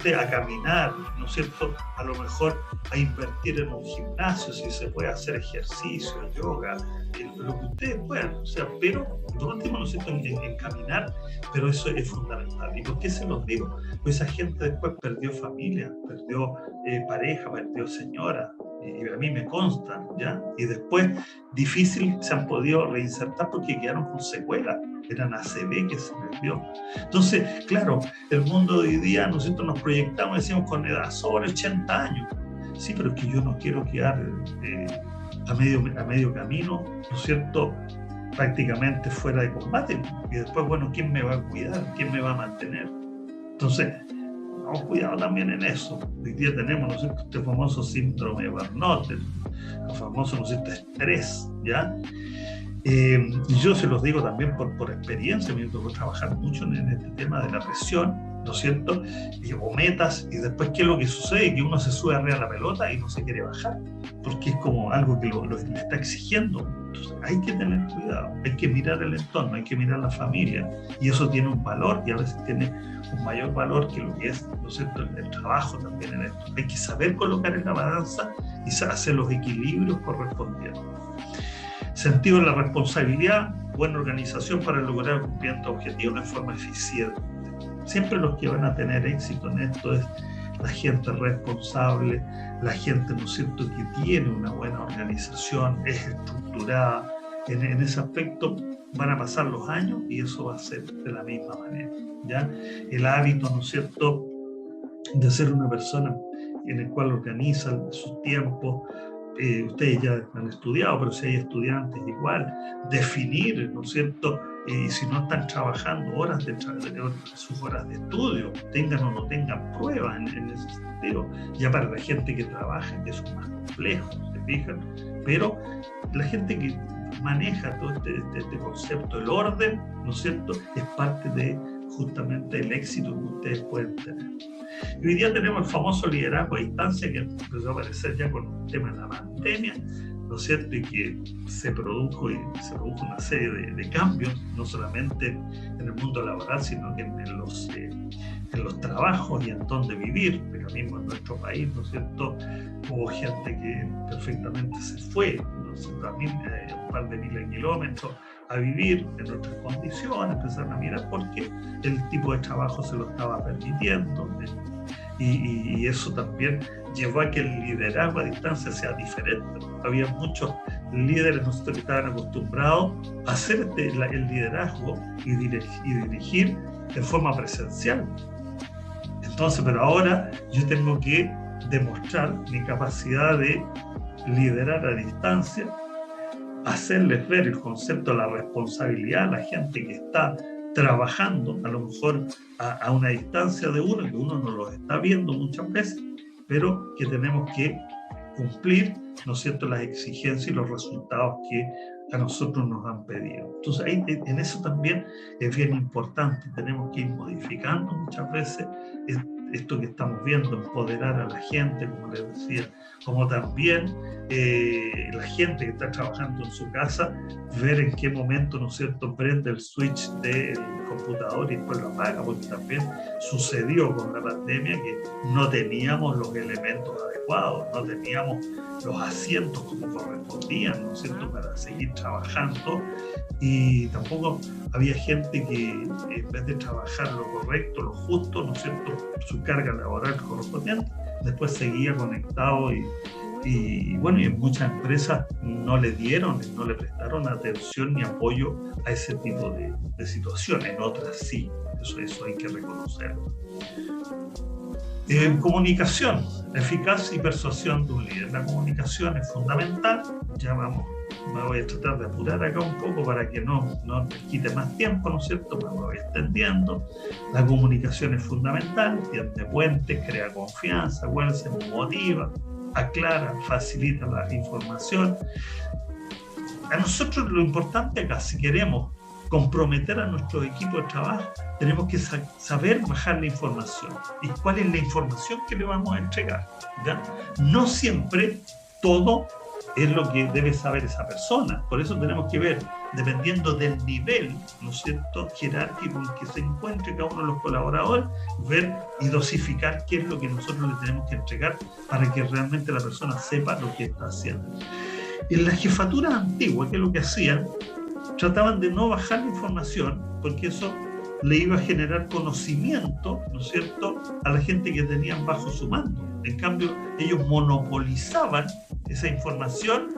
a caminar, ¿no es cierto?, a lo mejor a invertir en un gimnasio, si se puede hacer ejercicio, yoga, lo que ustedes puedan, o sea, pero por último, ¿no es cierto?, en caminar, pero eso es fundamental. ¿Y por qué se los digo? Pues esa gente después perdió familia, perdió pareja, perdió señora, y a mí me consta, ¿ya? Y después difícil se han podido reinsertar porque quedaron con secuelas, eran ACV que se perdió. Entonces, claro, el mundo de hoy día, nosotros nos proyectamos, decimos, con edad sobre 80 años. Sí, pero es que yo no quiero quedar a medio camino, ¿no es cierto?, prácticamente fuera de combate. Y después, bueno, ¿quién me va a cuidar? ¿Quién me va a mantener? Entonces, pongamos cuidado también en eso. Hoy día tenemos, ¿no es cierto?, este famoso síndrome de burnout, el famoso, ¿no es cierto?, estrés, ¿ya? Y yo se los digo también por experiencia, me tocó trabajar mucho en este tema de la presión, ¿no es cierto? O metas, y después, ¿qué es lo que sucede? Que uno se sube arriba de la pelota y no se quiere bajar, porque es como algo que lo está exigiendo. Entonces, hay que tener cuidado, hay que mirar el entorno, hay que mirar la familia, y eso tiene un valor, y a veces tiene un mayor valor que lo que es, ¿no es cierto?, el trabajo también en esto. Hay que saber colocar en la balanza y hacer los equilibrios correspondientes. Sentido de la responsabilidad, buena organización para lograr cumplimiento objetivos de forma eficiente. Siempre los que van a tener éxito en esto es la gente responsable, la gente, ¿no es cierto?, que tiene una buena organización, es estructurada. En ese aspecto van a pasar los años y eso va a ser de la misma manera, ¿ya? El hábito, ¿no es cierto?, de ser una persona en el cual organiza su tiempo. Ustedes ya han estudiado, pero si hay estudiantes igual, definir, ¿no es cierto?, si no están trabajando sus horas de estudio, tengan o no tengan pruebas en ese sentido. Ya para la gente que trabaja, que son más complejos, ¿se fijan? Pero la gente que maneja todo este concepto, el orden, ¿no es cierto?, es parte de justamente el éxito que ustedes pueden tener. Y hoy día tenemos el famoso liderazgo a distancia, que empezó a aparecer ya con el tema de la pandemia, ¿no es cierto?, y que se produjo una serie de cambios, no solamente en el mundo laboral, sino que en los trabajos y en dónde vivir. Pero mismo en nuestro país, ¿no es cierto?, hubo gente que perfectamente se fue, ¿no sé, también un par de miles de kilómetros a vivir en otras condiciones, empezaron a mirar porque el tipo de trabajo se lo estaba permitiendo, y eso también llevó a que el liderazgo a distancia sea diferente. Había muchos líderes, ¿no?, que estaban acostumbrados a hacer el liderazgo y dirigir de forma presencial. Entonces, pero ahora yo tengo que demostrar mi capacidad de liderar a distancia, hacerles ver el concepto de la responsabilidad a la gente que está trabajando, a lo mejor a una distancia de uno, que uno no los está viendo muchas veces, pero que tenemos que cumplir, ¿no es cierto?, las exigencias y los resultados que a nosotros nos han pedido. Entonces, en eso también es bien importante, tenemos que ir modificando muchas veces esto que estamos viendo, empoderar a la gente, como les decía, como también la gente que está trabajando en su casa, ver en qué momento, ¿no es cierto?, prende el switch del computador y después lo apaga, porque también sucedió con la pandemia que no teníamos los elementos adecuados, no teníamos los asientos como correspondían, ¿no es cierto?, para seguir trabajando, y tampoco había gente que en vez de trabajar lo correcto, lo justo, ¿no es cierto?, su carga laboral correspondiente, después seguía conectado y bueno, y en muchas empresas no le prestaron atención ni apoyo a ese tipo de situaciones. En otras sí, eso hay que reconocerlo. Comunicación, eficacia y persuasión de un líder. La comunicación es fundamental. Ya me voy a tratar de apurar acá un poco para que no quite más tiempo, ¿no es cierto? Me voy extendiendo. La comunicación es fundamental, tiende puentes, crea confianza, se motiva, aclara, facilita la información. A nosotros lo importante acá, si queremos comprometer a nuestro equipo de trabajo, tenemos que saber bajar la información. ¿Y cuál es la información que le vamos a entregar? ¿Ya? No siempre todo es lo que debe saber esa persona. Por eso tenemos que ver, dependiendo del nivel, ¿no es cierto?, jerárquico en que se encuentre cada uno de los colaboradores, ver y dosificar qué es lo que nosotros le tenemos que entregar para que realmente la persona sepa lo que está haciendo. En las jefaturas antiguas, ¿qué es lo que hacían? Trataban de no bajar la información, porque eso le iba a generar conocimiento, ¿no es cierto?, a la gente que tenían bajo su mando. En cambio, ellos monopolizaban esa información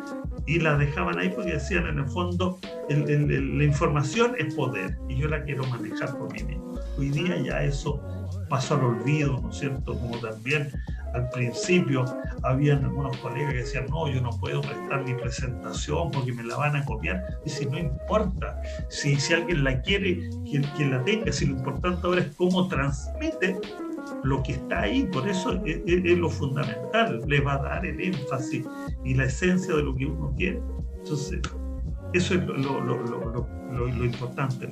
y la dejaban ahí porque decían, en el fondo, la información es poder y yo la quiero manejar por mí mismo. Hoy día ya eso pasó al olvido, ¿no es cierto?, como también al principio habían algunos colegas que decían, no, yo no puedo prestar mi presentación porque me la van a copiar. Y si no importa, si alguien la quiere, que la tenga, si lo importante ahora es cómo transmite lo que está ahí, por eso es lo fundamental, le va a dar el énfasis y la esencia de lo que uno quiere. Entonces, eso es lo importante.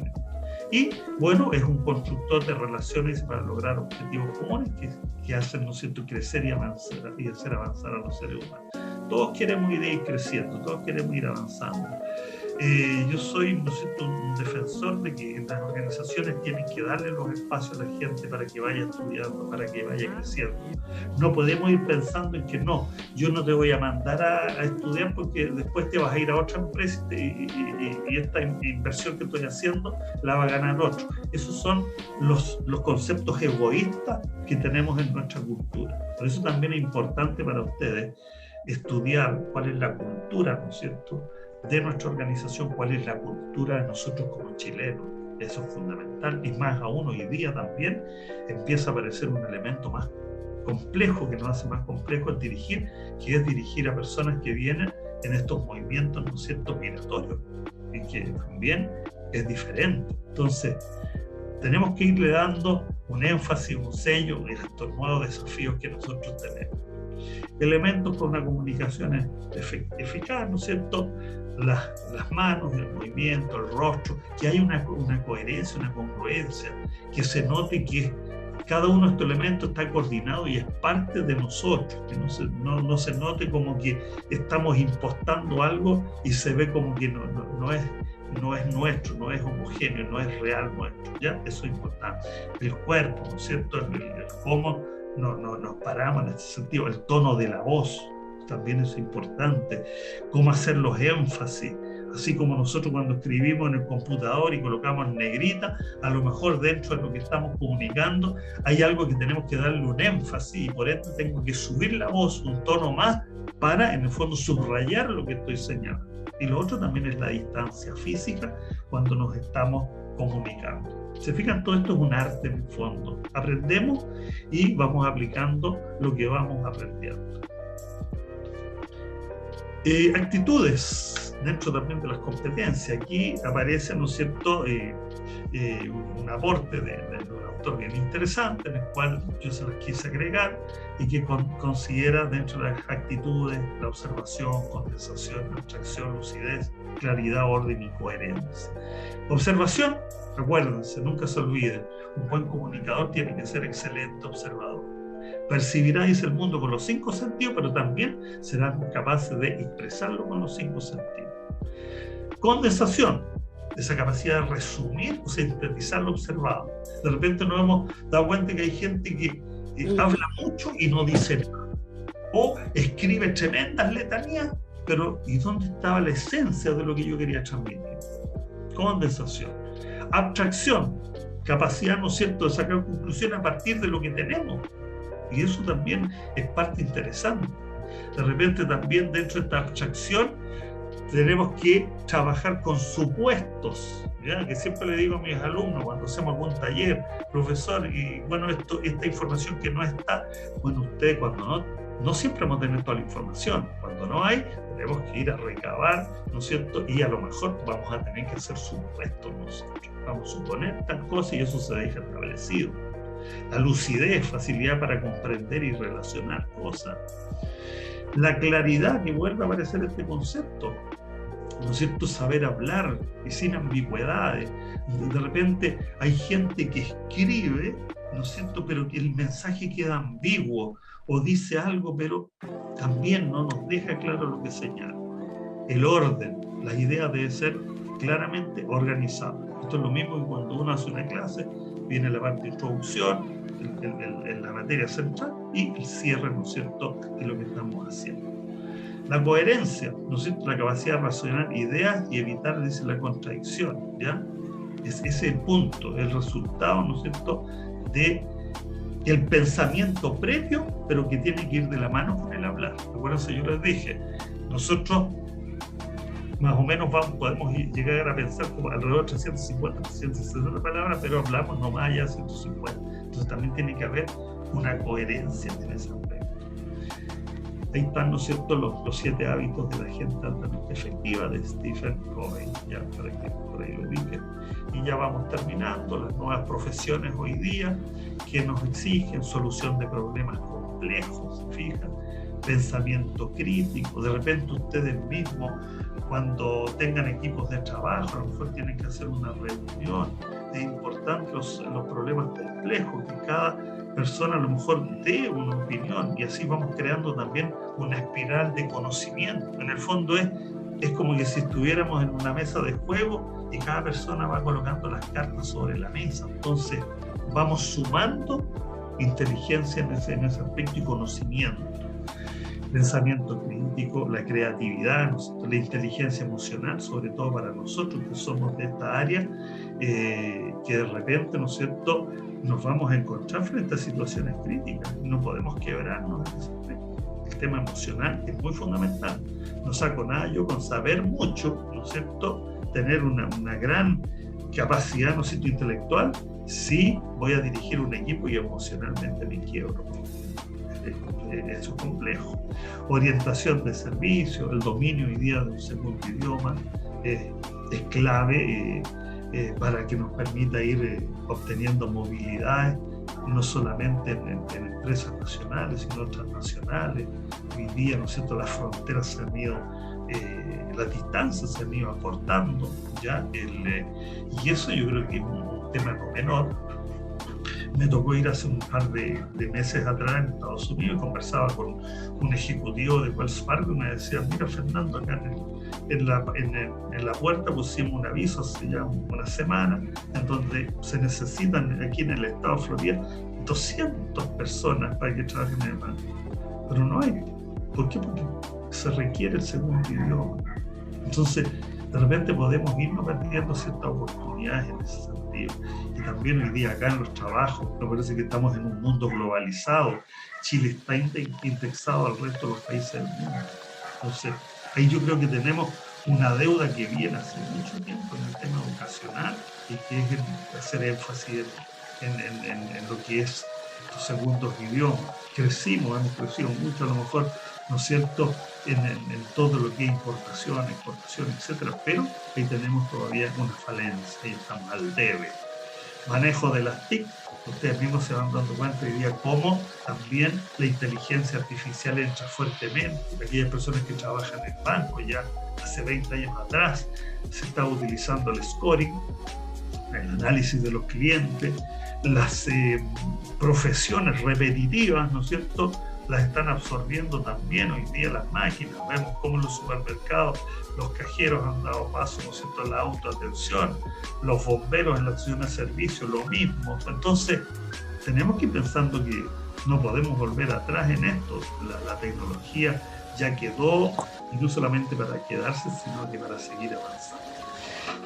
Y bueno, es un constructor de relaciones para lograr objetivos comunes que hacen, ¿no es cierto?, crecer y avanzar y hacer avanzar a los seres humanos. Todos queremos ir creciendo, todos queremos ir avanzando. Yo soy, ¿no es cierto?, un defensor de que las organizaciones tienen que darle los espacios a la gente para que vaya estudiando, para que vaya creciendo. No podemos ir pensando en que no, yo no te voy a mandar a estudiar porque después te vas a ir a otra empresa y esta inversión que estoy haciendo la va a ganar otro. Esos son los conceptos egoístas que tenemos en nuestra cultura. Por eso también es importante para ustedes estudiar cuál es la cultura, ¿no es cierto?, de nuestra organización, cuál es la cultura de nosotros como chilenos. Eso es fundamental, y más aún hoy día también empieza a aparecer un elemento más complejo, que nos hace más complejo el dirigir, que es dirigir a personas que vienen en estos movimientos, ¿no es cierto?, migratorios, y que también es diferente. Entonces, tenemos que irle dando un énfasis, un sello en estos nuevos desafíos que nosotros tenemos. Elementos con una comunicación eficaz, ¿no es cierto?, las manos, el movimiento, el rostro, que hay una coherencia, una congruencia, que se note que cada uno de estos elementos está coordinado y es parte de nosotros, que no se note como que estamos impostando algo y se ve como que no es nuestro, no es homogéneo, no es real nuestro, ¿ya? Eso es importante. El cuerpo, ¿no es cierto?, el cómo nos paramos en este sentido, el tono de la voz también es importante, cómo hacer los énfasis, así como nosotros cuando escribimos en el computador y colocamos en negrita, a lo mejor dentro de lo que estamos comunicando hay algo que tenemos que darle un énfasis y por ende tengo que subir la voz un tono más para en el fondo subrayar lo que estoy señalando. Y lo otro también es la distancia física cuando nos estamos comunicando. Se fijan, todo esto es un arte en el fondo. Aprendemos y vamos aplicando lo que vamos aprendiendo. Actitudes dentro también de las competencias. Aquí aparece, ¿no es cierto?, un aporte de un autor bien interesante, en el cual yo se las quise agregar y que considera dentro de las actitudes la observación, condensación, abstracción, lucidez, claridad, orden y coherencia. Observación, recuérdense, nunca se olviden, un buen comunicador tiene que ser excelente observador. Percibiráis el mundo con los 5 sentidos, pero también serán capaces de expresarlo con los 5 sentidos. Condensación, esa capacidad de resumir o sintetizar lo observado. De repente nos hemos dado cuenta que hay gente que habla mucho y no dice nada. O escribe tremendas letanías, pero ¿y dónde estaba la esencia de lo que yo quería transmitir? Condensación. Abstracción, capacidad, ¿no es cierto?, de sacar conclusiones a partir de lo que tenemos. Y eso también es parte interesante. De repente también dentro de esta abstracción tenemos que trabajar con supuestos, ¿ya? Que siempre le digo a mis alumnos cuando hacemos algún taller, profesor, y bueno, esta información que no está, bueno, usted cuando no siempre vamos a tener toda la información. Cuando no hay, tenemos que ir a recabar, ¿no es cierto? Y a lo mejor vamos a tener que hacer supuestos nosotros. Vamos a suponer tal cosa y eso se deja establecido. La lucidez, facilidad para comprender y relacionar cosas. La claridad, que vuelve a aparecer este concepto, ¿no es cierto?, saber hablar y sin ambigüedades. De repente hay gente que escribe, ¿no es cierto?, pero que el mensaje queda ambiguo o dice algo, pero también no nos deja claro lo que señala. El orden, la idea debe ser claramente organizada. Esto es lo mismo que cuando uno hace una clase, viene la parte de introducción, en la materia central y el cierre, ¿no es cierto?, de lo que estamos haciendo. La coherencia, ¿no es cierto?, la capacidad de razonar ideas y evitar, dice, la contradicción, ¿ya? Ese es el punto, el resultado, ¿no es cierto?, de el pensamiento previo, pero que tiene que ir de la mano con el hablar. Recuerden, yo les dije, nosotros más o menos podemos llegar a pensar como alrededor de 350, 360 palabras, pero hablamos no más allá de 150. Entonces también tiene que haber una coherencia en ese aspecto. Ahí están, ¿no es cierto?, los 7 hábitos de la gente altamente efectiva de Stephen Covey, ya para que por ahí lo ubiquen. Y ya vamos terminando, las nuevas profesiones hoy día que nos exigen solución de problemas complejos, ¿se fijan? Pensamiento crítico. De repente ustedes mismos, cuando tengan equipos de trabajo, a lo mejor tienen que hacer una reunión. Es importante los problemas complejos, que cada persona a lo mejor dé una opinión, y así vamos creando también una espiral de conocimiento. En el fondo es como que si estuviéramos en una mesa de juego y cada persona va colocando las cartas sobre la mesa. Entonces vamos sumando inteligencia en ese aspecto y conocimiento. Pensamiento crítico, la creatividad, la inteligencia emocional, sobre todo para nosotros que somos de esta área, que de repente, ¿no es cierto?, nos vamos a encontrar frente a situaciones críticas. No podemos quebrarnos en ese aspecto. El tema emocional es muy fundamental. No saco nada yo con saber mucho, ¿no es cierto?, tener una gran capacidad, ¿no es cierto?, intelectual, si voy a dirigir un equipo y emocionalmente me quiebro. Eso es complejo. Orientación de servicio, el dominio hoy día de un segundo idioma es clave para que nos permita ir obteniendo movilidades, no solamente en empresas nacionales, sino transnacionales. Hoy día, ¿no es cierto?, las fronteras se han ido, las distancias se han ido acortando, ¿ya? Y eso yo creo que es un tema no menor. Me tocó ir hace un par de meses atrás en Estados Unidos y conversaba con un ejecutivo de Wells Fargo y me decía: mira, Fernando, acá en la puerta pusimos un aviso hace ya una semana en donde se necesitan aquí en el estado de Florida 200 personas para que trabajen en el banco, pero no hay. ¿Por qué? Porque se requiere el segundo idioma. Entonces, de repente podemos irnos perdiendo ciertas oportunidades en ese sentido. Y también hoy día acá en los trabajos, me parece que estamos en un mundo globalizado. Chile está indexado al resto de los países del mundo. Entonces, ahí yo creo que tenemos una deuda que viene hace mucho tiempo en el tema educacional, y que es hacer énfasis en lo que es estos segundos idiomas. Hemos crecido mucho, a lo mejor, ¿no es cierto?, en todo lo que es importación, exportación, etcétera, pero ahí tenemos todavía una falencia, ahí estamos al debe. Manejo de las TIC, ustedes mismos se van dando cuenta hoy día cómo también la inteligencia artificial entra fuertemente. Aquellas personas que trabajan en banco ya hace 20 años atrás se estaba utilizando el scoring, el análisis de los clientes, las profesiones repetitivas, ¿no es cierto?, las están absorbiendo también hoy día las máquinas. Vemos cómo en los supermercados los cajeros han dado paso, ¿no es cierto?, a la autoatención, los bomberos en la estación de servicio, lo mismo. Entonces, tenemos que ir pensando que no podemos volver atrás en esto. La tecnología ya quedó, y no solamente para quedarse, sino que para seguir avanzando.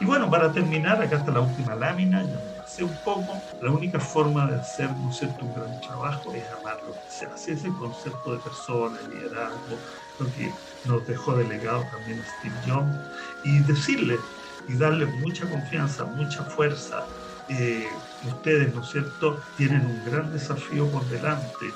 Y bueno, para terminar, acá está la última lámina, ya me pasé un poco. La única forma de hacer, ¿no es cierto?, un gran trabajo es amar lo que se hace. Ese concepto de persona, liderazgo, lo que nos dejó de legado también Steve Jobs, y decirle y darle mucha confianza, mucha fuerza. Ustedes, ¿no es cierto?, tienen un gran desafío por delante.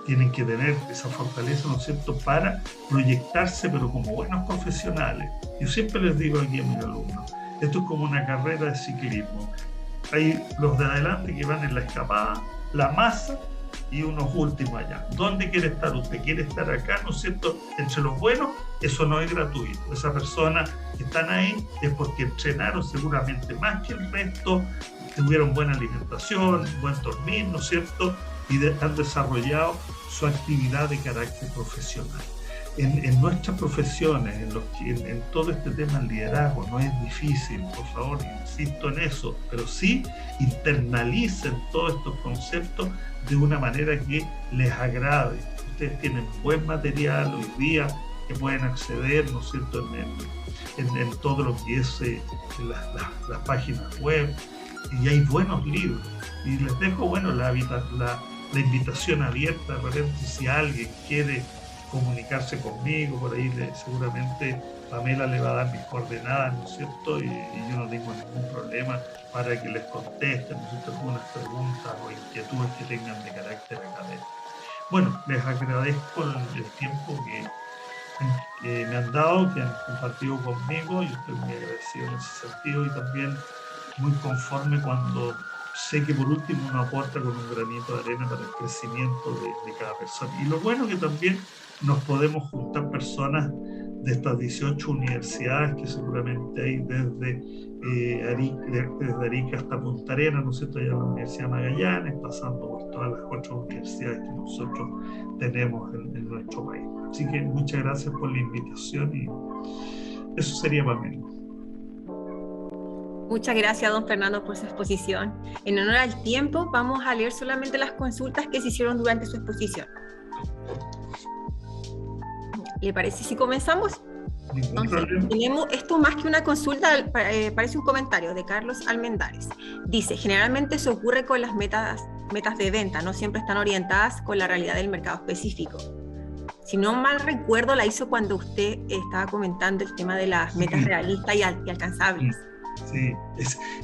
Tienen que tener esa fortaleza, ¿no es cierto?, para proyectarse, pero como buenos profesionales. Yo siempre les digo aquí a mis alumnos, esto es como una carrera de ciclismo. Hay los de adelante que van en la escapada, la masa, y unos últimos allá. ¿Dónde quiere estar usted? ¿Quiere estar acá, no es cierto?, entre los buenos? Eso no es gratuito. Esas personas que están ahí es porque entrenaron seguramente más que el resto, tuvieron buena alimentación, buen dormir, ¿no es cierto?, y han desarrollado su actividad de carácter profesional. En nuestras profesiones, en todo este tema del liderazgo, no es difícil, por favor, insisto en eso, pero sí internalicen todos estos conceptos de una manera que les agrade. Ustedes tienen buen material hoy día que pueden acceder, ¿no es cierto?, en todo lo que es las páginas web, y hay buenos libros. Y les dejo, bueno, la invitación abierta. De repente, si alguien quiere comunicarse conmigo, por ahí seguramente Pamela le va a dar mis coordenadas, ¿no es cierto?, y yo no tengo ningún problema para que les conteste, ¿no es cierto?, algunas preguntas o inquietudes que tengan de carácter académico. Bueno, les agradezco el tiempo que me han dado, que han compartido conmigo. Yo estoy muy agradecido en ese sentido y también muy conforme cuando sé que por último uno aporta con un granito de arena para el crecimiento de cada persona. Y lo bueno que también nos podemos juntar personas de estas 18 universidades que seguramente hay desde Arica hasta Punta Arenas, ¿no es cierto?, allá la Universidad Magallanes, pasando por todas las otras universidades que nosotros tenemos en nuestro país. Así que muchas gracias por la invitación y eso sería para mí. Muchas gracias, don Fernando, por su exposición. En honor al tiempo, vamos a leer solamente las consultas que se hicieron durante su exposición. ¿Le parece si comenzamos? Entonces, tenemos esto más que una consulta, parece un comentario de Carlos Almendares. Dice, generalmente eso ocurre con las metas de venta, no siempre están orientadas con la realidad del mercado específico. Si no mal recuerdo, la hizo cuando usted estaba comentando el tema de las metas realistas y alcanzables. Sí,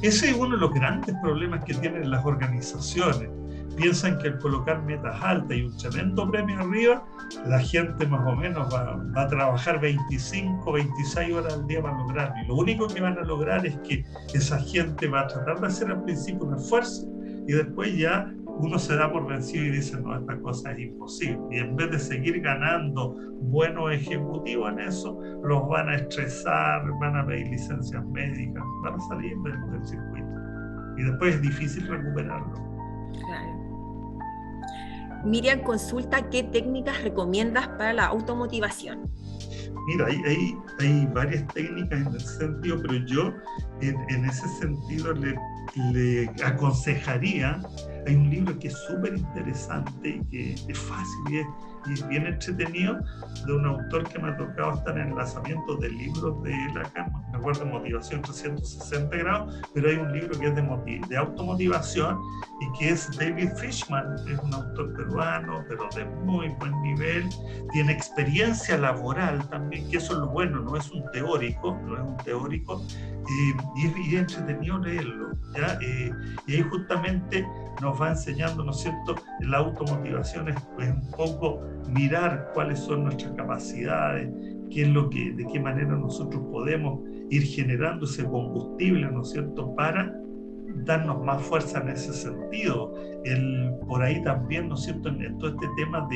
ese es uno de los grandes problemas que tienen las organizaciones. Piensan que al colocar metas altas y un tremendo premio arriba, la gente más o menos va a trabajar 25, 26 horas al día para lograrlo. Y lo único que van a lograr es que esa gente va a tratar de hacer al principio un esfuerzo y después ya uno se da por vencido y dice, no, esta cosa es imposible. Y en vez de seguir ganando buenos ejecutivos en eso, los van a estresar, van a pedir licencias médicas, van a salir del circuito. Y después es difícil recuperarlo. Claro. Miriam consulta, ¿qué técnicas recomiendas para la automotivación? Mira, hay varias técnicas en ese sentido, pero yo en ese sentido le aconsejaría, hay un libro que es súper interesante, que es fácil y es bien entretenido, de un autor que me ha tocado estar en el lanzamiento de libros de la Cama, me acuerdo, Motivación 360 grados, pero hay un libro que es de automotivación y que es David Fishman, es un autor peruano, pero de muy buen nivel, tiene experiencia laboral también, que eso es lo bueno, no es un teórico, y es entretenido leerlo, ¿ya? Y ahí justamente nos va enseñando, ¿no es cierto?, la automotivación es un poco mirar cuáles son nuestras capacidades, de qué manera nosotros podemos ir generando ese combustible, ¿no es cierto?, para darnos más fuerza en ese sentido. Por ahí también, ¿no es cierto?, en todo este tema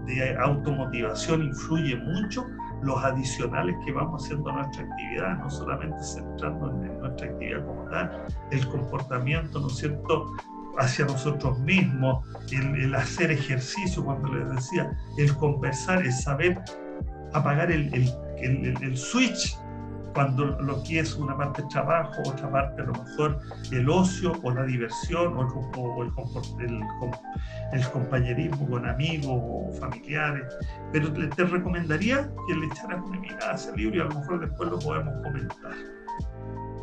de automotivación influye mucho los adicionales que vamos haciendo a nuestra actividad, no solamente centrando en nuestra actividad como tal, el comportamiento, ¿no es cierto?, hacia nosotros mismos, el hacer ejercicio, cuando les decía, el conversar, el saber apagar el switch cuando lo que es una parte de trabajo, otra parte a lo mejor el ocio o la diversión o el compañerismo con amigos o familiares. Pero te recomendaría que le echaras una mirada a ese libro y a lo mejor después lo podemos comentar.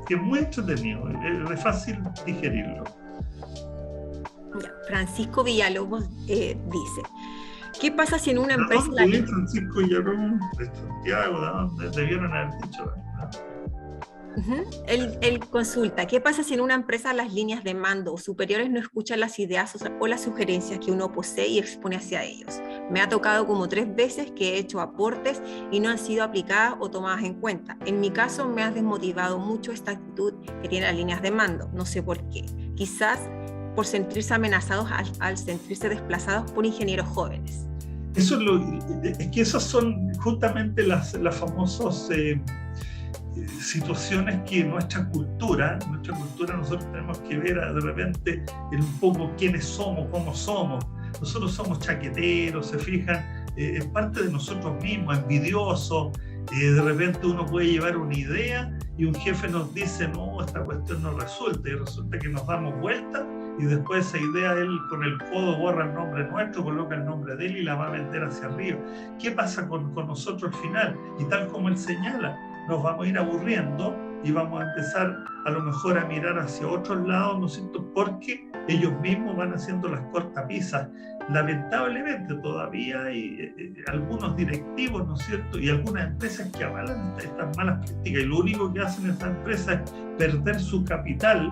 Que es muy entretenido, es fácil digerirlo. Francisco Villalobos dice, ¿qué pasa si en una empresa... Francisco Villalobos de Santiago, ¿de dónde? Debieron haber dicho. Él consulta, ¿qué pasa si en una empresa las líneas de mando o superiores no escuchan las ideas o las sugerencias que uno posee y expone hacia ellos? Me ha tocado como 3 veces que he hecho aportes y no han sido aplicadas o tomadas en cuenta. En mi caso me ha desmotivado mucho esta actitud que tienen las líneas de mando, no sé por qué. Quizás por sentirse amenazados al sentirse desplazados por ingenieros jóvenes. Es que esas son justamente las famosas situaciones que nuestra cultura nosotros tenemos que ver de repente en un poco quiénes somos, cómo somos. Nosotros somos chaqueteros, se fijan, en parte de nosotros mismos, envidiosos. De repente uno puede llevar una idea y un jefe nos dice, no, esta cuestión no resulta, y resulta que nos damos vuelta y después esa idea él con el codo borra el nombre nuestro, coloca el nombre de él y la va a meter hacia arriba. ¿Qué pasa con nosotros al final? Y tal como él señala, nos vamos a ir aburriendo y vamos a empezar a lo mejor a mirar hacia otros lados, ¿no es cierto?, porque ellos mismos van haciendo las cortapisas. Lamentablemente todavía hay algunos directivos, ¿no es cierto?, y algunas empresas que avalan estas malas prácticas, y lo único que hacen estas empresas es perder su capital,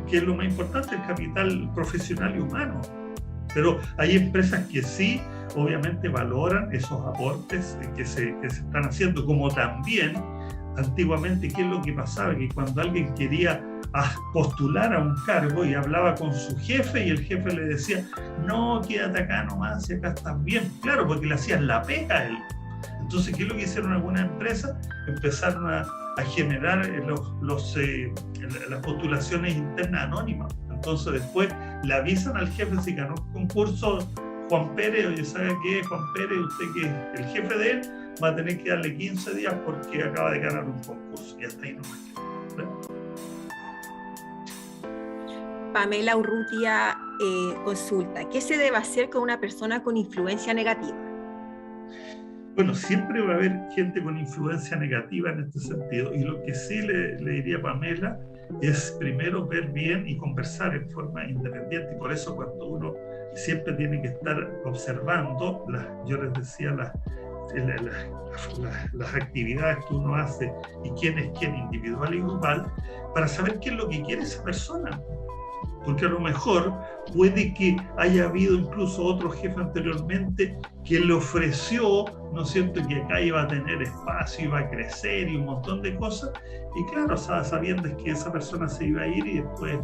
que es lo más importante, el capital profesional y humano. Pero hay empresas que sí, obviamente valoran esos aportes que se están haciendo, como también antiguamente, ¿qué es lo que pasaba? Que cuando alguien quería postular a un cargo y hablaba con su jefe y el jefe le decía, no, quédate acá nomás, y acá estás bien. Claro, porque le hacían la pega a él. Entonces, ¿qué es lo que hicieron algunas empresas? Empezaron a generar las postulaciones internas anónimas. Entonces, después le avisan al jefe si ganó el concurso Juan Pérez, oye, ¿sabe qué? Juan Pérez, usted que es el jefe de él, va a tener que darle 15 días porque acaba de ganar un concurso. Y hasta ahí no me queda. Pamela Urrutia consulta, ¿qué se debe hacer con una persona con influencia negativa? Bueno, siempre va a haber gente con influencia negativa en este sentido, y lo que sí le diría a Pamela es primero ver bien y conversar en forma independiente, y por eso cuando uno siempre tiene que estar observando, yo les decía, las actividades que uno hace y quién es quién individual y grupal, para saber qué es lo que quiere esa persona. Porque a lo mejor puede que haya habido incluso otro jefe anteriormente que le ofreció, ¿no es cierto?, que acá iba a tener espacio, iba a crecer y un montón de cosas, y claro, sabiendo que esa persona se iba a ir y después,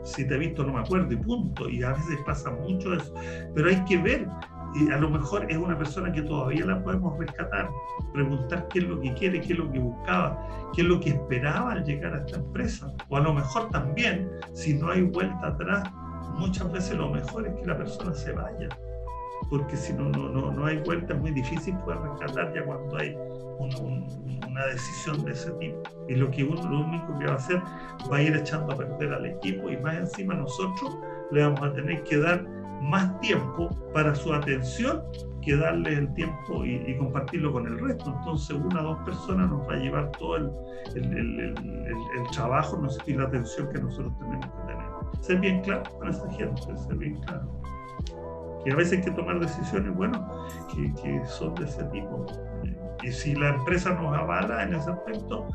si te he visto no me acuerdo y punto, y a veces pasa mucho eso, pero hay que ver, y a lo mejor es una persona que todavía la podemos rescatar, preguntar qué es lo que quiere, qué es lo que buscaba, qué es lo que esperaba al llegar a esta empresa, o a lo mejor también, si no hay vuelta atrás, muchas veces lo mejor es que la persona se vaya, porque si no hay vuelta, es muy difícil poder rescatar ya cuando hay una decisión de ese tipo, y lo único que va a hacer va a ir echando a perder al equipo, y más encima nosotros le vamos a tener que dar más tiempo para su atención que darle el tiempo y compartirlo con el resto. Entonces, una o dos personas nos va a llevar todo el trabajo, no sé, y la atención que nosotros tenemos que tener. Ser bien claro con esa gente, ser bien claro. Que a veces hay que tomar decisiones, bueno, que son de ese tipo. Y si la empresa nos avala en ese aspecto,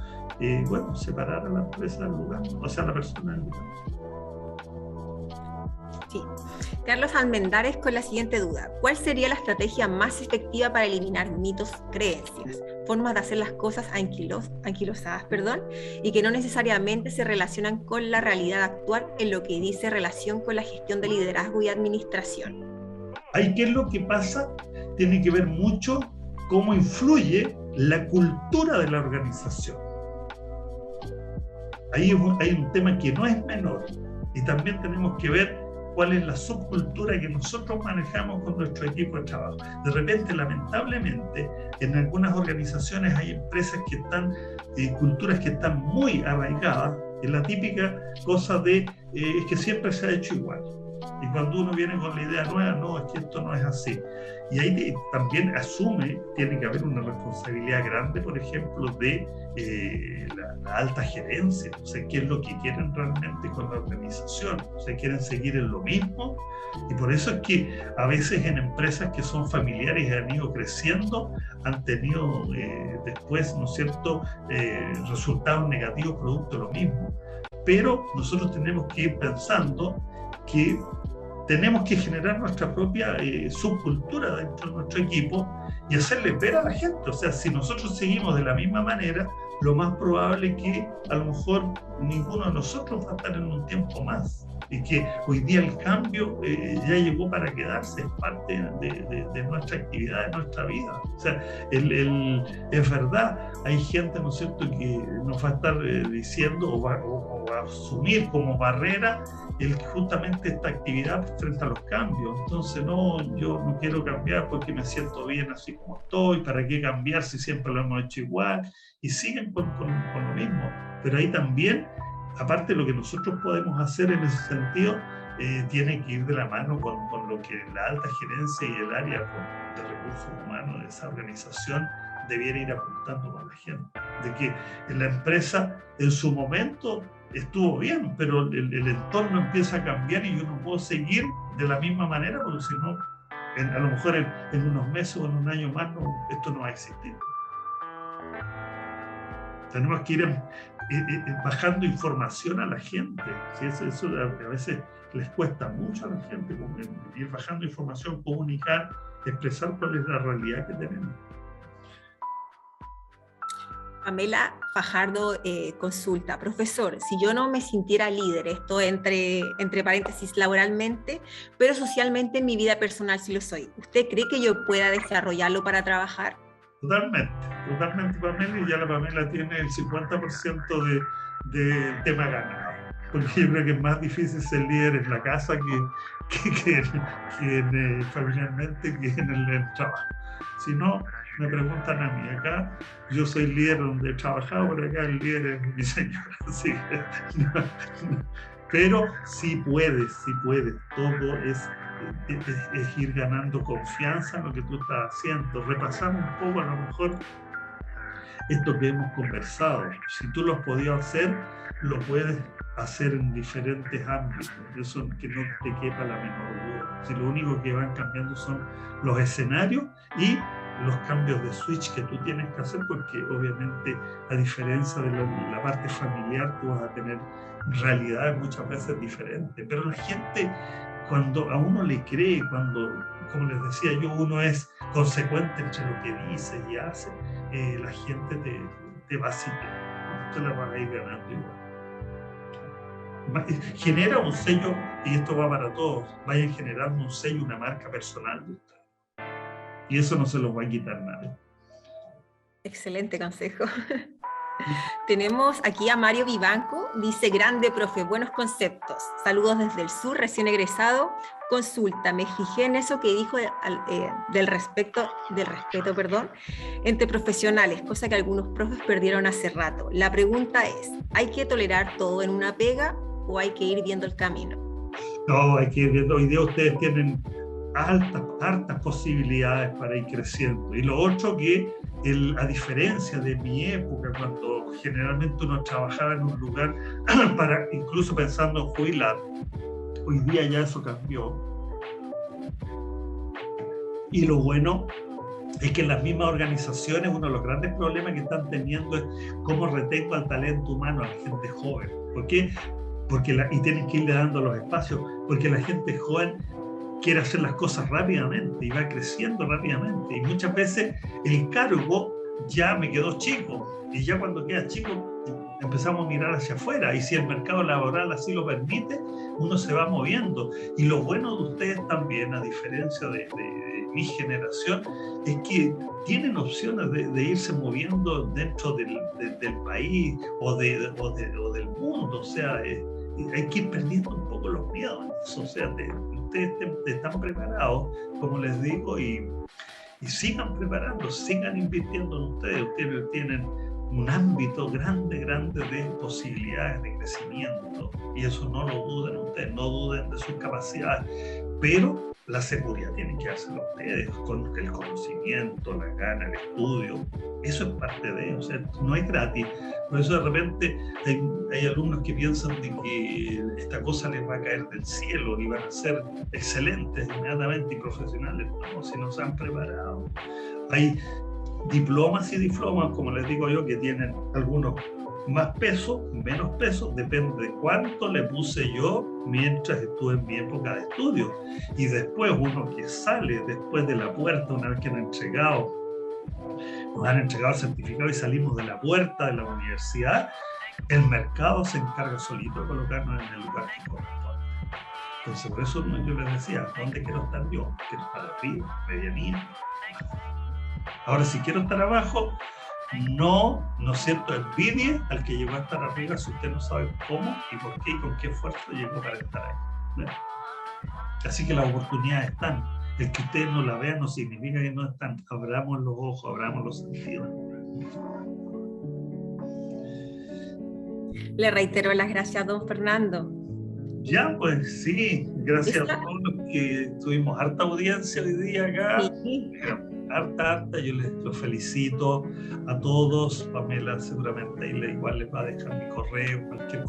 bueno, separar a la empresa del lugar, o sea, a la persona del lugar. Sí. Carlos Almendares con la siguiente duda. ¿Cuál sería la estrategia más efectiva para eliminar mitos, creencias, formas de hacer las cosas anquilosadas, y que no necesariamente se relacionan con la realidad actual en lo que dice relación con la gestión de liderazgo y administración? Ahí, ¿qué es lo que pasa? Tiene que ver mucho cómo influye la cultura de la organización. Ahí hay un tema que no es menor, y también tenemos que ver cuál es la subcultura que nosotros manejamos con nuestro equipo de trabajo. De repente, lamentablemente, en algunas organizaciones hay empresas que están, culturas que están muy arraigadas en la típica cosa de es que siempre se ha hecho igual. Y cuando uno viene con la idea nueva, no, es que esto no es así. Y ahí también tiene que haber una responsabilidad grande, por ejemplo, de la alta gerencia. O sea, qué es lo que quieren realmente con la organización. O sea, quieren seguir en lo mismo. Y por eso es que a veces en empresas que son familiares y han ido creciendo, han tenido después, ¿no es cierto?, resultados negativos producto de lo mismo. Pero nosotros tenemos que ir pensando que tenemos que generar nuestra propia subcultura dentro de nuestro equipo y hacerle ver a la gente. O sea, si nosotros seguimos de la misma manera, lo más probable es que a lo mejor ninguno de nosotros va a estar en un tiempo más. Y que hoy día el cambio ya llegó para quedarse, es parte de nuestra actividad, de nuestra vida. O sea, es verdad, hay gente, ¿no es cierto?, que nos va a estar diciendo o va a asumir como barrera justamente esta actividad frente a los cambios. Entonces, no, yo no quiero cambiar porque me siento bien así como estoy, ¿para qué cambiar si siempre lo hemos hecho igual? Y siguen con lo mismo. Pero ahí también, aparte de lo que nosotros podemos hacer en ese sentido, tiene que ir de la mano con lo que la alta gerencia y el área de recursos humanos de esa organización debiera ir apuntando con la gente. De que en la empresa, en su momento, estuvo bien, pero el entorno empieza a cambiar y yo no puedo seguir de la misma manera, porque si no, a lo mejor en unos meses o en un año más, esto no va a existir. Tenemos que ir bajando información a la gente. ¿Sí? Eso a veces les cuesta mucho a la gente, ir bajando información, comunicar, expresar cuál es la realidad que tenemos. Pamela Fajardo consulta, profesor, si yo no me sintiera líder, esto entre paréntesis laboralmente, pero socialmente en mi vida personal sí lo soy, ¿usted cree que yo pueda desarrollarlo para trabajar? Totalmente, Pamela, y ya la Pamela tiene el 50% de tema ganado, porque yo creo que es más difícil ser líder en la casa que familiarmente que en el trabajo. Si no, me preguntan a mí, acá yo soy líder donde he trabajado, por acá el líder es mi señora. Así que, no. Pero sí puedes, todo es ir ganando confianza en lo que tú estás haciendo. Repasamos un poco a lo mejor esto que hemos conversado. Si tú lo has podido hacer, lo puedes hacer en diferentes ámbitos. Eso que no te quepa la menor duda. Si lo único que van cambiando son los escenarios y los cambios de switch que tú tienes que hacer, porque obviamente a diferencia de la parte familiar tú vas a tener realidades muchas veces diferentes, pero la gente cuando a uno le cree, cuando, como les decía yo, uno es consecuente entre lo que dice y hace, la gente te va a seguir, ¿no? Te la va a ir ganando igual. Genera un sello, y esto va para todos, vayan generando un sello, una marca personal de usted. Y eso no se los va a quitar nadie. Excelente consejo. Tenemos aquí a Mario Vivanco, dice, grande profe, buenos conceptos. Saludos desde el sur, recién egresado. Consulta, me fijé en eso que dijo del respeto, entre profesionales, cosa que algunos profes perdieron hace rato. La pregunta es, ¿hay que tolerar todo en una pega o hay que ir viendo el camino? No, hay que ir viendo. Hoy día ustedes tienen hartas posibilidades para ir creciendo. Y lo otro que, a diferencia de mi época, cuando generalmente uno trabajaba en un lugar para incluso pensando en jubilar, hoy día ya eso cambió. Y lo bueno es que en las mismas organizaciones uno de los grandes problemas que están teniendo es cómo retengo al talento humano, a la gente joven. ¿Por qué? Y tienen que irle dando los espacios, porque la gente joven quiere hacer las cosas rápidamente y va creciendo rápidamente. Y muchas veces el cargo ya me quedó chico. Y ya cuando queda chico empezamos a mirar hacia afuera. Y si el mercado laboral así lo permite, uno se va moviendo. Y lo bueno de ustedes también, a diferencia de mi generación, es que tienen opciones de irse moviendo dentro del país o del mundo. O sea, hay que ir perdiendo un poco los miedos. O sea, ustedes están preparados, como les digo, y sigan preparando, sigan invirtiendo en ustedes. Ustedes tienen un ámbito grande de posibilidades de crecimiento, y eso no lo duden ustedes, no duden de sus capacidades, pero la seguridad tienen que hacerlo ustedes, con el conocimiento, la gana, el estudio. Eso es parte de, o sea, no es gratis. Por eso de repente hay alumnos que piensan de que esta cosa les va a caer del cielo y van a ser excelentes inmediatamente y profesionales. No, si no se han preparado. Hay diplomas y diplomas, como les digo yo, que tienen algunos más peso, menos peso, depende de cuánto le puse yo mientras estuve en mi época de estudio. Y después uno que sale después de la puerta, una vez que nos han entregado el certificado y salimos de la puerta de la universidad, el mercado se encarga solito de colocarnos en el lugar que corresponde. Entonces, por eso yo les decía, ¿dónde quiero estar yo? Quiero estar arriba, medianía. Ahora, si quiero estar abajo, no siento envidia al que llegó a estar arriba si usted no sabe cómo y por qué y con qué esfuerzo llegó para estar ahí, ¿no? Así que las oportunidades están. El que ustedes no la vean no significa que no están. Abramos los ojos, abramos los sentidos. Le reitero las gracias a don Fernando. Ya, pues sí, gracias a todos los que tuvimos harta audiencia hoy día acá. Sí. Harta, yo los felicito a todos. Pamela seguramente ahí igual les va a dejar mi correo, cualquier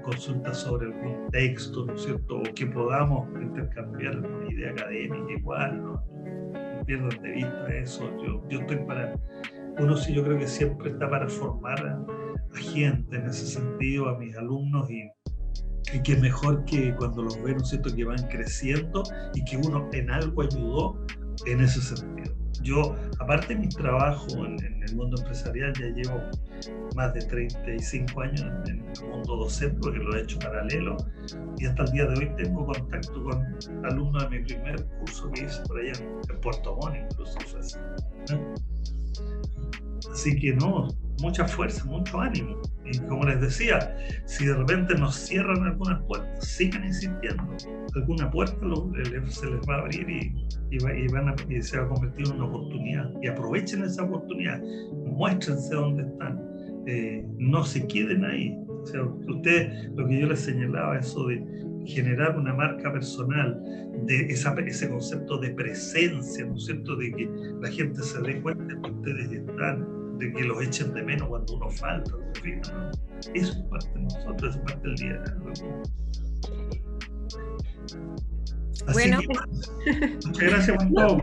consulta sobre algún texto, ¿no es cierto? O que podamos intercambiar una idea académica igual, ¿no? No pierdan de vista eso. Yo estoy uno sí, yo creo que siempre está para formar a gente en ese sentido, a mis alumnos, y que mejor que cuando los ven, ¿no es cierto?, que van creciendo y que uno en algo ayudó en ese sentido. Yo, aparte de mi trabajo en el mundo empresarial, ya llevo más de 35 años en el mundo docente, porque lo he hecho paralelo, y hasta el día de hoy tengo contacto con alumnos de mi primer curso que hice por allá en Puerto Montt, incluso fue así, ¿no? Así que no, mucha fuerza, mucho ánimo. Y como les decía, si de repente nos cierran algunas puertas, sigan insistiendo. Alguna puerta se les va a abrir y se va a convertir en una oportunidad. Y aprovechen esa oportunidad, muéstrense dónde están, no se queden ahí. O sea, ustedes, lo que yo les señalaba, eso de generar una marca personal, de ese concepto de presencia, ¿no es cierto?, de que la gente se dé cuenta de que ustedes están, de que los echen de menos cuando uno falta, ¿no? Eso es parte de nosotros, eso es parte del liderazgo. Así bueno, que, muchas gracias por todo.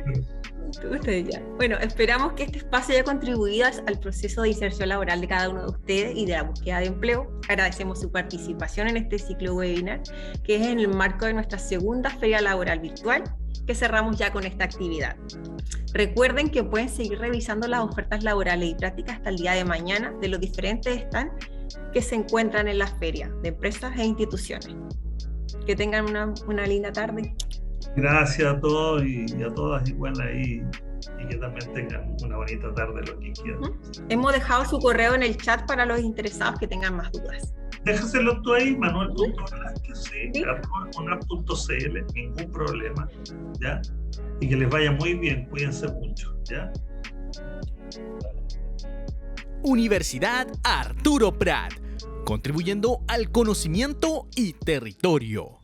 Bueno, esperamos que este espacio haya contribuido al proceso de inserción laboral de cada uno de ustedes y de la búsqueda de empleo. Agradecemos su participación en este ciclo webinar, que es en el marco de nuestra segunda feria laboral virtual, que cerramos ya con esta actividad. Recuerden que pueden seguir revisando las ofertas laborales y prácticas hasta el día de mañana de los diferentes stands que se encuentran en las ferias de empresas e instituciones. Que tengan una linda tarde. Gracias a todos y a todas igual ahí, y que también tengan una bonita tarde lo que quieran. Hemos dejado su correo en el chat para los interesados que tengan más dudas. Déjaselo tú ahí, manuel.velázquez@unap.cl, ningún problema, ¿ya? Y que les vaya muy bien, cuídense mucho, ¿ya? Universidad Arturo Prat, contribuyendo al conocimiento y territorio.